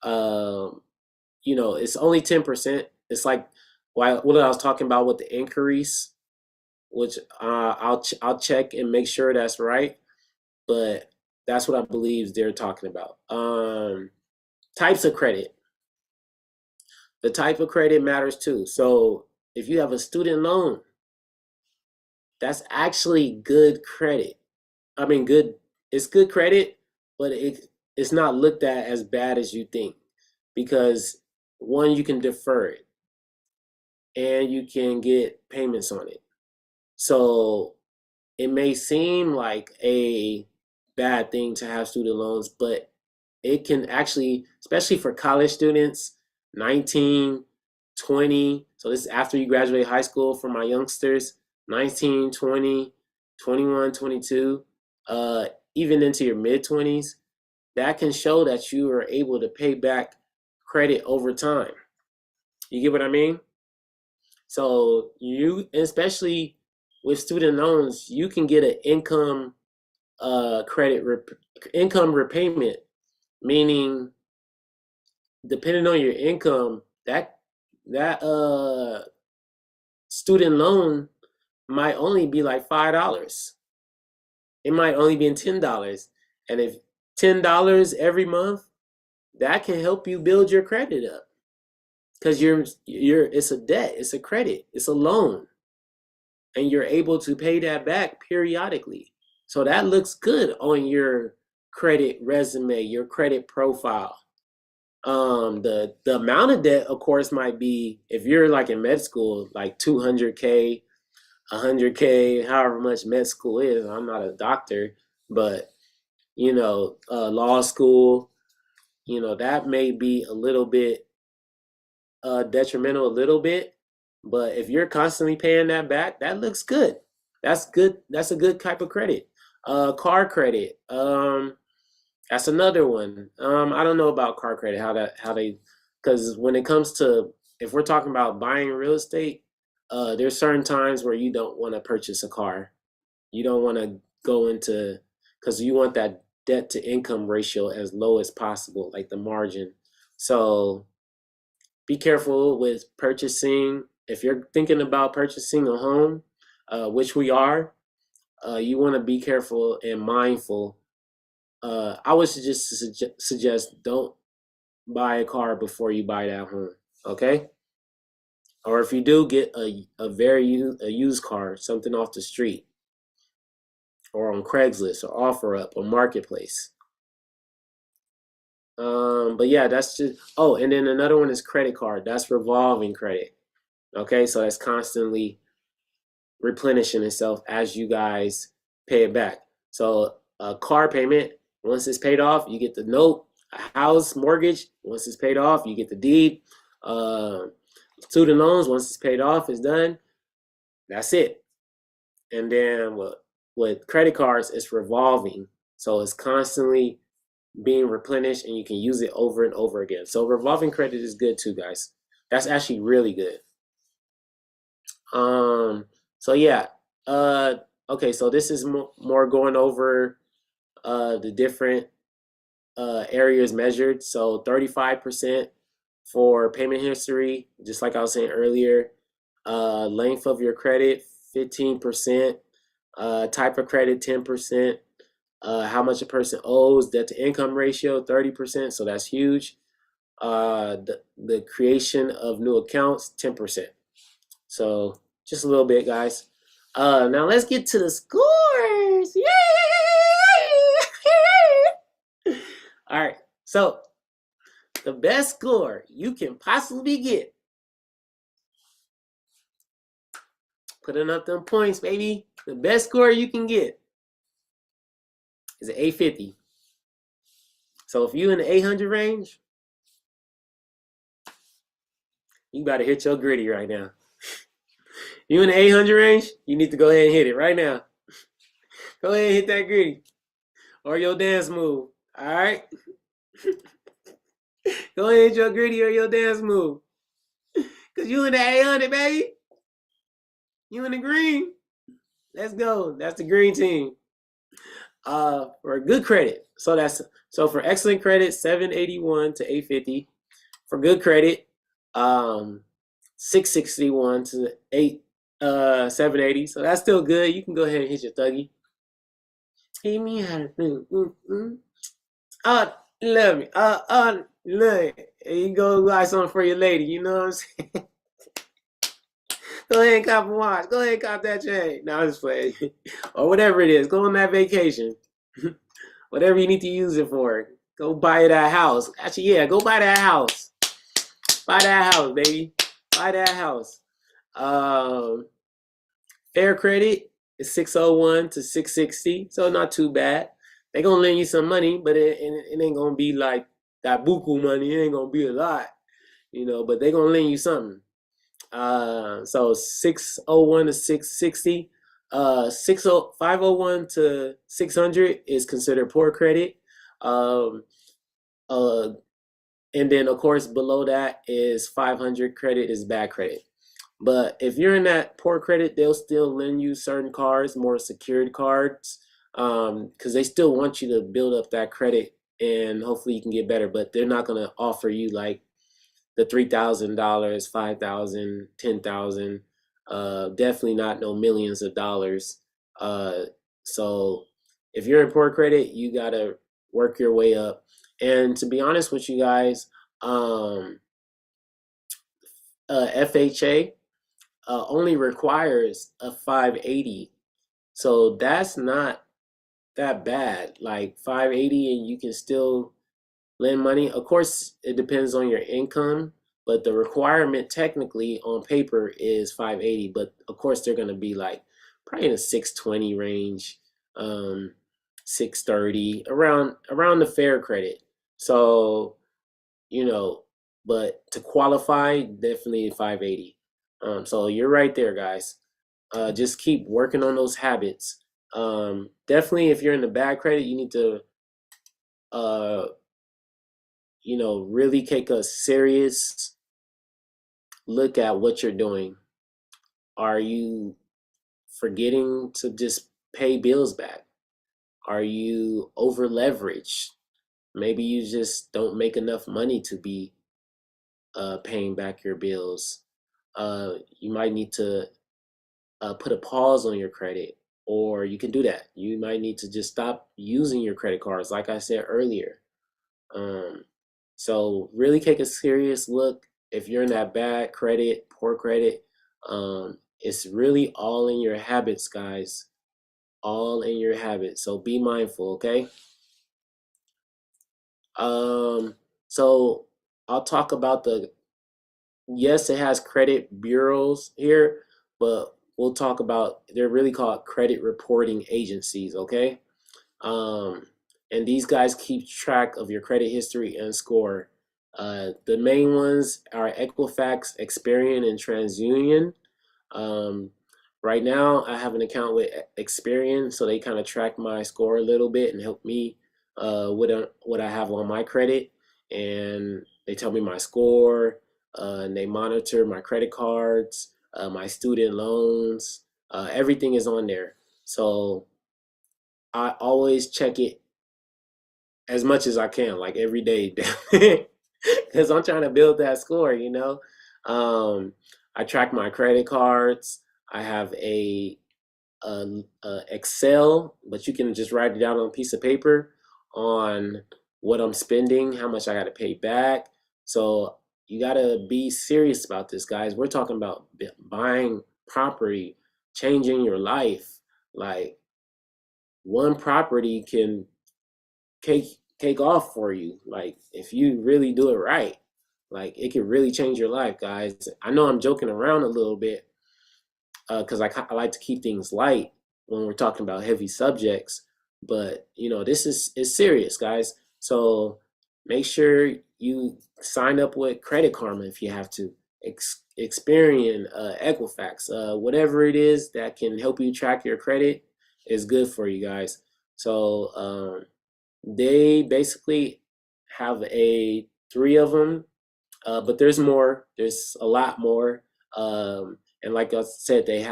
it's only 10%. It's like what I was talking about with the increase, which I'll check and make sure that's right. But that's what I believe they're talking about. Types of credit. The type of credit matters too. So if you have a student loan, that's actually good credit. I mean, it's good credit, but it's not looked at as bad as you think, because one, you can defer it and you can get payments on it. So it may seem like a bad thing to have student loans, but it can actually, especially for college students, 19, 20. So this is after you graduate high school for my youngsters, 19, 20, 21, 22, even into your mid 20s. That can show that you are able to pay back credit over time. You get what I mean? So you, especially with student loans, you can get an income income repayment, meaning depending on your income, that student loan might only be like $5. It might only be $10. And if $10 every month, that can help you build your credit up. Because it's a debt, it's a credit, it's a loan. And you're able to pay that back periodically. So that looks good on your credit resume, your credit profile. The amount of debt, of course, might be, if you're like in med school, like 200K, 100K, however much med school is. I'm not a doctor, but law school, that may be a little bit detrimental a little bit. But if you're constantly paying that back, that looks good. That's good. That's a good type of credit. Car credit. That's another one. I don't know about car credit, because when it comes to, if we're talking about buying real estate, there's certain times where you don't want to purchase a car. You don't want to go into, because you want that debt to income ratio as low as possible, like the margin. So be careful with purchasing. If you're thinking about purchasing a home, which we are, you want to be careful and mindful. I would just suggest don't buy a car before you buy that home, okay? Or if you do, get a used car, something off the street, or on Craigslist, or OfferUp, or Marketplace. But yeah, that's just. Oh, and then another one is credit card. That's revolving credit. Okay, so that's constantly replenishing itself as you guys pay it back. So a car payment, once it's paid off, you get the note. A house mortgage, once it's paid off, you get the deed. Student loans, once it's paid off, it's done. That's it. And then with credit cards, it's revolving. So it's constantly being replenished, and you can use it over and over again. So revolving credit is good too, guys. That's actually really good. So yeah. Okay, so this is more going over the different areas measured. So 35% for payment history, just like I was saying earlier. Length of your credit, 15%. Type of credit, 10%. How much a person owes, debt to income ratio, 30%. So that's huge. The creation of new accounts, 10%. So just a little bit, guys. Now let's get to the scores. Yay! All right. So the best score you can possibly get. Putting up them points, baby. The best score you can get is an 850. So if you in the 800 range, you better hit your gritty right now. You in the 800 range, you need to go ahead and hit it right now. Go ahead and hit that gritty. Or your dance move. All right? Go ahead and hit your gritty or your dance move. Because you in the 800, baby. You in the green. Let's go. That's the green team. For good credit. So for excellent credit, 781 to 850. For good credit, 661 to 780. So that's still good. You can go ahead and hit your thuggy. Hey, me how to do. Oh, love me. Look. You go buy something for your lady. You know what I'm saying? Go ahead and cop a watch. Go ahead and cop that chain. No, I'm just playing. Or whatever it is. Go on that vacation. Whatever you need to use it for. Go buy that house. Actually, yeah, go buy that house. Buy that house, baby. Buy that house. Fair credit is 601 to 660. So not too bad. They're going to lend you some money, but it ain't going to be like that buku money. It ain't going to be a lot. But they're going to lend you something. So 601 to 660. 501 to 600 is considered poor credit. Um, uh, and then of course below that is 500 credit is bad credit. But if you're in that poor credit, they'll still lend you certain cards, more secured cards, because they still want you to build up that credit and hopefully you can get better. But they're not gonna offer you like the $3,000, 5,000, 10,000. Definitely not no millions of dollars. So if you're in poor credit, you gotta work your way up. And to be honest with you guys, FHA only requires a 580, so that's not that bad. Like 580, and you can still lend money. Of course, it depends on your income, but the requirement technically on paper is 580. But of course, they're gonna be like probably in the 620 range, 630, around the fair credit. So you know, but to qualify, definitely 580. So you're right there, guys. Just keep working on those habits. Definitely, if you're in the bad credit, you need to, uh, really take a serious look at what you're doing. Are you forgetting to just pay bills back? Are you over leveraged? Maybe you just don't make enough money to be paying back your bills. You might need to put a pause on your credit, or you can do that. You might need to just stop using your credit cards, like I said earlier. Um, so really take a serious look if you're in that bad credit, poor credit. It's really all in your habits, guys. All in your habits. So be mindful, okay? Um, so I'll talk about yes, it has credit bureaus here, but we'll talk about, they're really called credit reporting agencies, okay? Um, and these guys keep track of your credit history and score. The main ones are Equifax, Experian, and TransUnion. Um, right now, I have an account with Experian, so they kind of track my score a little bit and help me with what I have on my credit. And they tell me my score, and they monitor my credit cards, my student loans. Everything is on there. So I always check it as much as I can, like every day, because I'm trying to build that score. Um, I track my credit cards. I have a Excel, but you can just write it down on a piece of paper on what I'm spending, how much I got to pay back. So you got to be serious about this, guys. We're talking about buying property, changing your life. Like one property can take take off for you. Like if you really do it right, like it can really change your life, guys. I know I'm joking around a little bit because I like to keep things light when we're talking about heavy subjects, but this is serious, guys. So make sure you sign up with Credit Karma if you have to. Experian, Equifax, whatever it is that can help you track your credit is good for you guys. So they basically have three of them, but there's more. There's a lot more. And like I said, they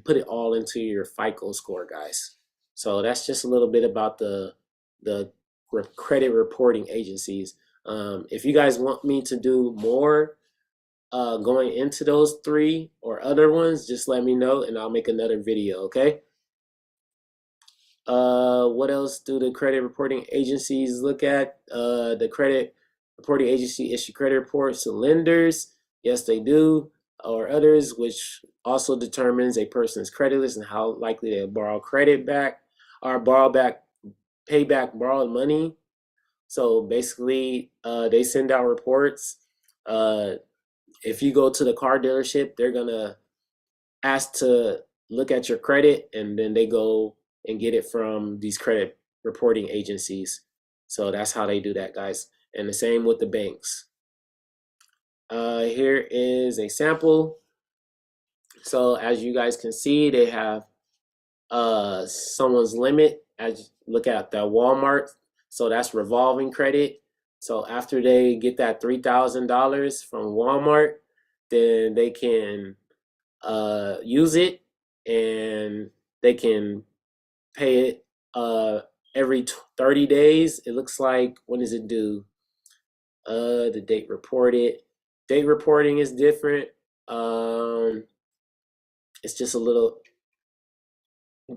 put it all into your FICO score, guys. So that's just a little bit about the credit reporting agencies. If you guys want me to do more going into those three or other ones, just let me know and I'll make another video. Okay. What else do the credit reporting agencies look at? The credit reporting agency issue credit reports to lenders. Yes, they do, or others, which also determines a person's credit list and how likely they borrow credit back or pay back borrowed money. So basically, they send out reports. Uh, if you go to the car dealership, they're gonna asked to look at your credit, and then they go and get it from these credit reporting agencies. So that's how they do that, guys. And the same with the banks. Here is a sample. So as you guys can see, they have someone's limit. As you look at the Walmart, so that's revolving credit. So after they get that $3,000 from Walmart, then they can use it, and they can pay it every 30 days. It looks like, when does it due? The date reported. Date reporting is different. It's just a little.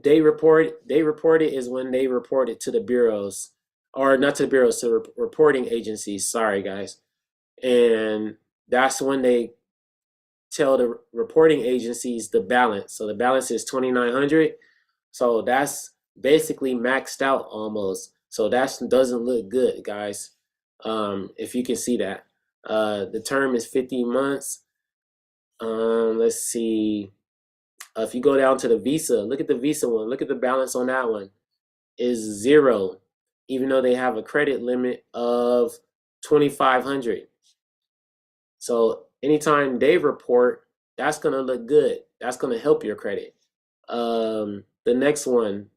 They reported is when they report it to the bureaus, or not to the bureaus, to reporting agencies. Sorry, guys. And that's when they tell the reporting agencies the balance. So the balance is 2,900. So that's basically maxed out almost. So that doesn't look good, guys. If you can see that. The term is 50 months. Let's see. If you go down to the Visa, look at the Visa one. Look at the balance on that one. Is 0, even though they have a credit limit of 2,500. So anytime they report, that's gonna look good. That's gonna help your credit. The next one,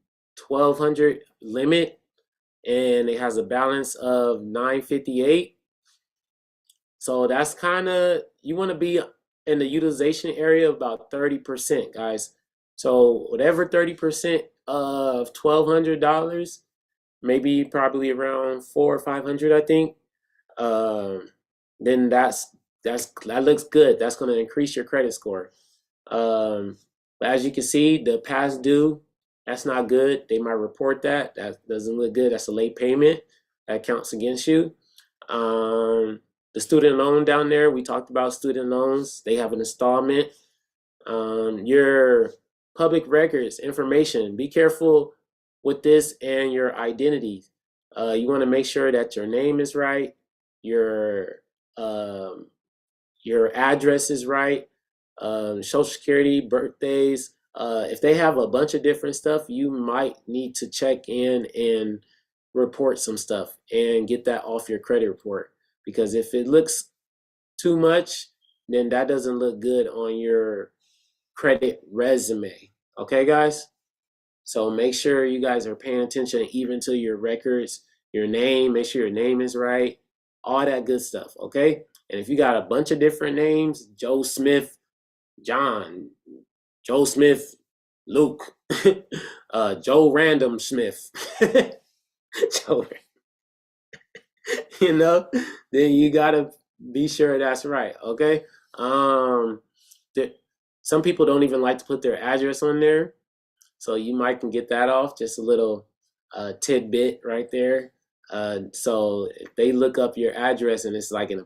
1,200 limit, and it has a balance of 958. So that's kind of, you want to be in the utilization area of about 30%, guys. So whatever 30% of $1,200, maybe probably around 400 or 500, I think. Then that looks good. That's going to increase your credit score. But as you can see, the past due, that's not good. They might report that. That doesn't look good. That's a late payment. That counts against you. The student loan down there, we talked about student loans. They have an installment. Your public records information, be careful with this, and your identity. You want to make sure that your name is right, your address is right, Social Security, birthdays. If they have a bunch of different stuff, you might need to check in and report some stuff and get that off your credit report. Because if it looks too much, then that doesn't look good on your credit resume. Okay, guys? So make sure you guys are paying attention even to your records, your name, make sure your name is right, all that good stuff, okay? And if you got a bunch of different names, Joe Smith, John, Joe Smith, Luke, Joe Random Smith, Joe, you know, then you gotta be sure that's right, okay? Some people don't even like to put their address on there, so you might can get that off. Just a little tidbit right there. So if they look up your address and it's like in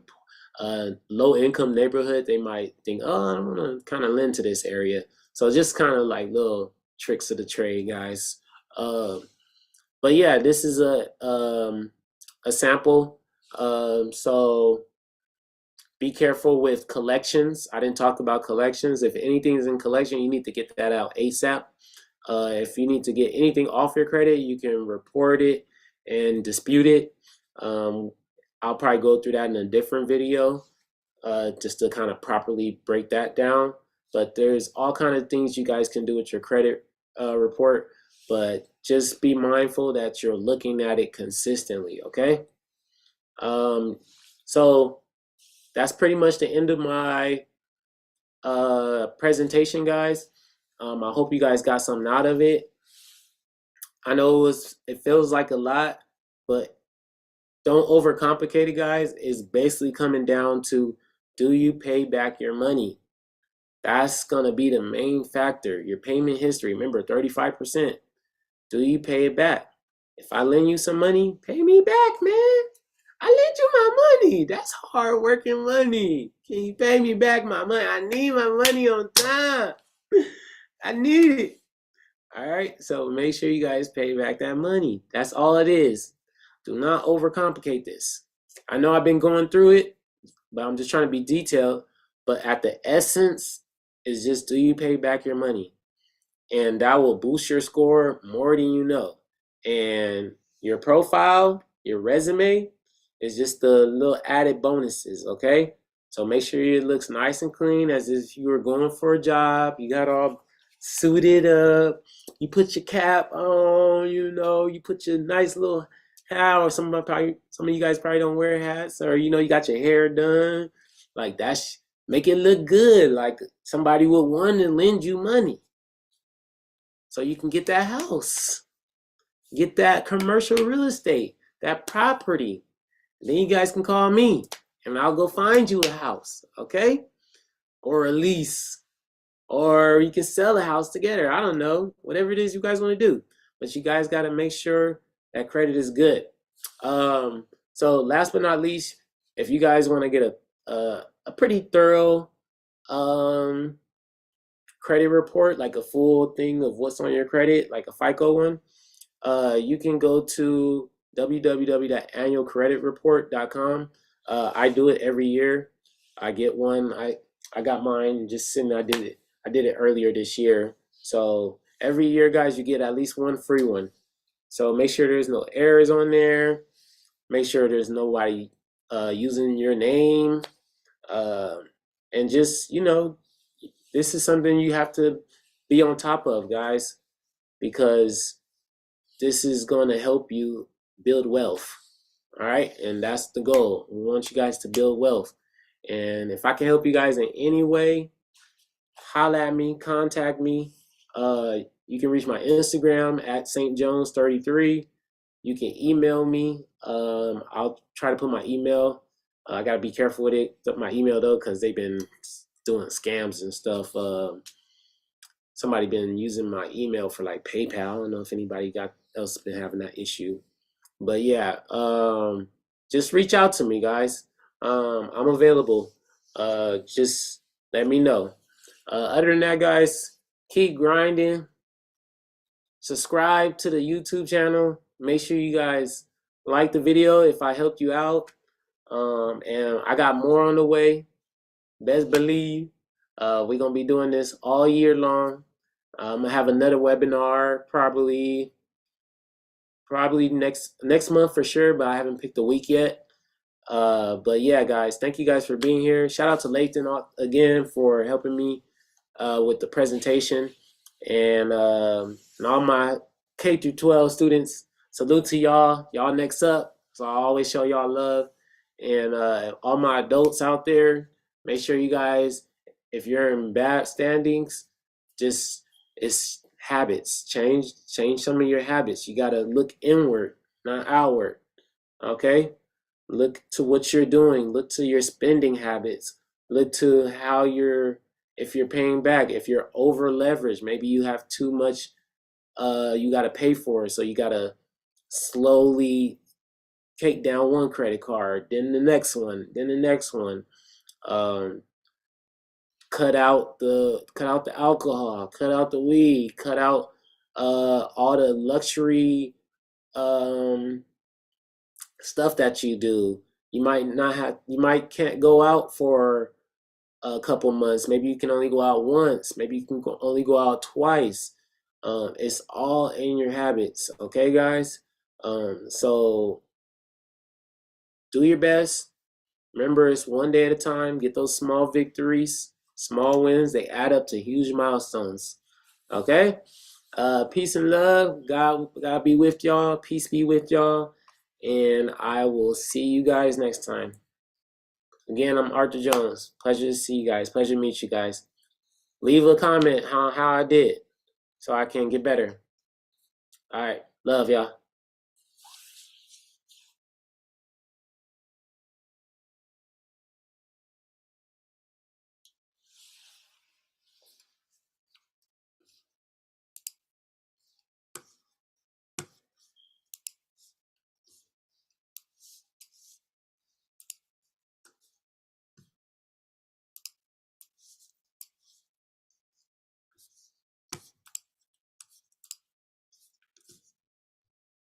a low-income neighborhood, they might think, oh, I want to kind of lend to this area. So just kind of like little tricks of the trade, guys. But yeah, this is a sample. So be careful with collections. I didn't talk about collections. If anything is in collection, you need to get that out ASAP. If you need to get anything off your credit, you can report it and dispute it. I'll probably go through that in a different video, just to kind of properly break that down. But there's all kind of things you guys can do with your credit report, but just be mindful that you're looking at it consistently, okay? So that's pretty much the end of my presentation, guys. I hope you guys got something out of it. I know it feels like a lot, but don't overcomplicate it, guys. It's basically coming down to, do you pay back your money? That's gonna be the main factor. Your payment history, remember, 35%. Do you pay it back? If I lend you some money, pay me back, man. I lent you my money. That's hard working money. Can you pay me back my money? I need my money on time. I need it. All right, so make sure you guys pay back that money. That's all it is. Do not overcomplicate this. I know I've been going through it, but I'm just trying to be detailed. But at the essence is just, do you pay back your money? And that will boost your score more than you know. And your profile, your resume, is just the little added bonuses, okay? So make sure it looks nice and clean, as if you were going for a job. You got all suited up. You put your cap on, you put your nice little hat, or some of you guys probably don't wear hats, or you got your hair done. Like that's make it look good, like somebody would want to lend you money. So you can get that house. Get that commercial real estate, that property. Then you guys can call me and I'll go find you a house, okay? Or a lease. Or you can sell a house together. I don't know. Whatever it is you guys want to do. But you guys got to make sure that credit is good. So last but not least, if you guys want to get a pretty thorough credit report, like a full thing of what's on your credit, like a FICO one, you can go to www.annualcreditreport.com. I do it every year. I get one. I got mine just sitting. I did it earlier this year. So every year, guys, you get at least one free one. So make sure there's no errors on there. Make sure there's nobody using your name. And just, this is something you have to be on top of, guys, because this is going to help you build wealth. All right. And that's the goal. We want you guys to build wealth. And if I can help you guys in any way, holla at me, contact me. You can reach my Instagram at St. Jones 33. You can email me. I'll try to put my email. I got to be careful with it, my email though, because they've been doing scams and stuff. Somebody been using my email for like PayPal. I don't know if anybody else been having that issue. But yeah, just reach out to me, guys. I'm available. Just let me know. Other than that, guys, keep grinding. Subscribe to the YouTube channel. Make sure you guys like the video if I helped you out. And I got more on the way. Best believe. We're going to be doing this all year long. I'm going to have another webinar probably next month for sure, but I haven't picked a week yet. But yeah, guys, thank you guys for being here. Shout out to Lathan again for helping me with the presentation, and all my K through 12 students. Salute to y'all. Y'all next up. So I always show y'all love. And all my adults out there, make sure you guys, if you're in bad standings, it's habits. Change some of your habits. You gotta look inward, not outward. Okay? Look to what you're doing. Look to your spending habits. Look to how if you're paying back, if you're over leveraged, maybe you have too much you gotta pay for it. So you gotta slowly take down one credit card, then the next one, then the next one. Cut out the alcohol, cut out the weed, cut out all the luxury stuff that you do. You might can't go out for a couple months. Maybe you can only go out once. Maybe you can only go out twice. It's all in your habits, okay, guys? So do your best. Remember, it's one day at a time. Get those small victories, small wins. They add up to huge milestones. Okay? Peace and love. God be with y'all. Peace be with y'all. And I will see you guys next time. Again, I'm Arthur Jones. Pleasure to see you guys. Pleasure to meet you guys. Leave a comment how I did so I can get better. All right. Love y'all.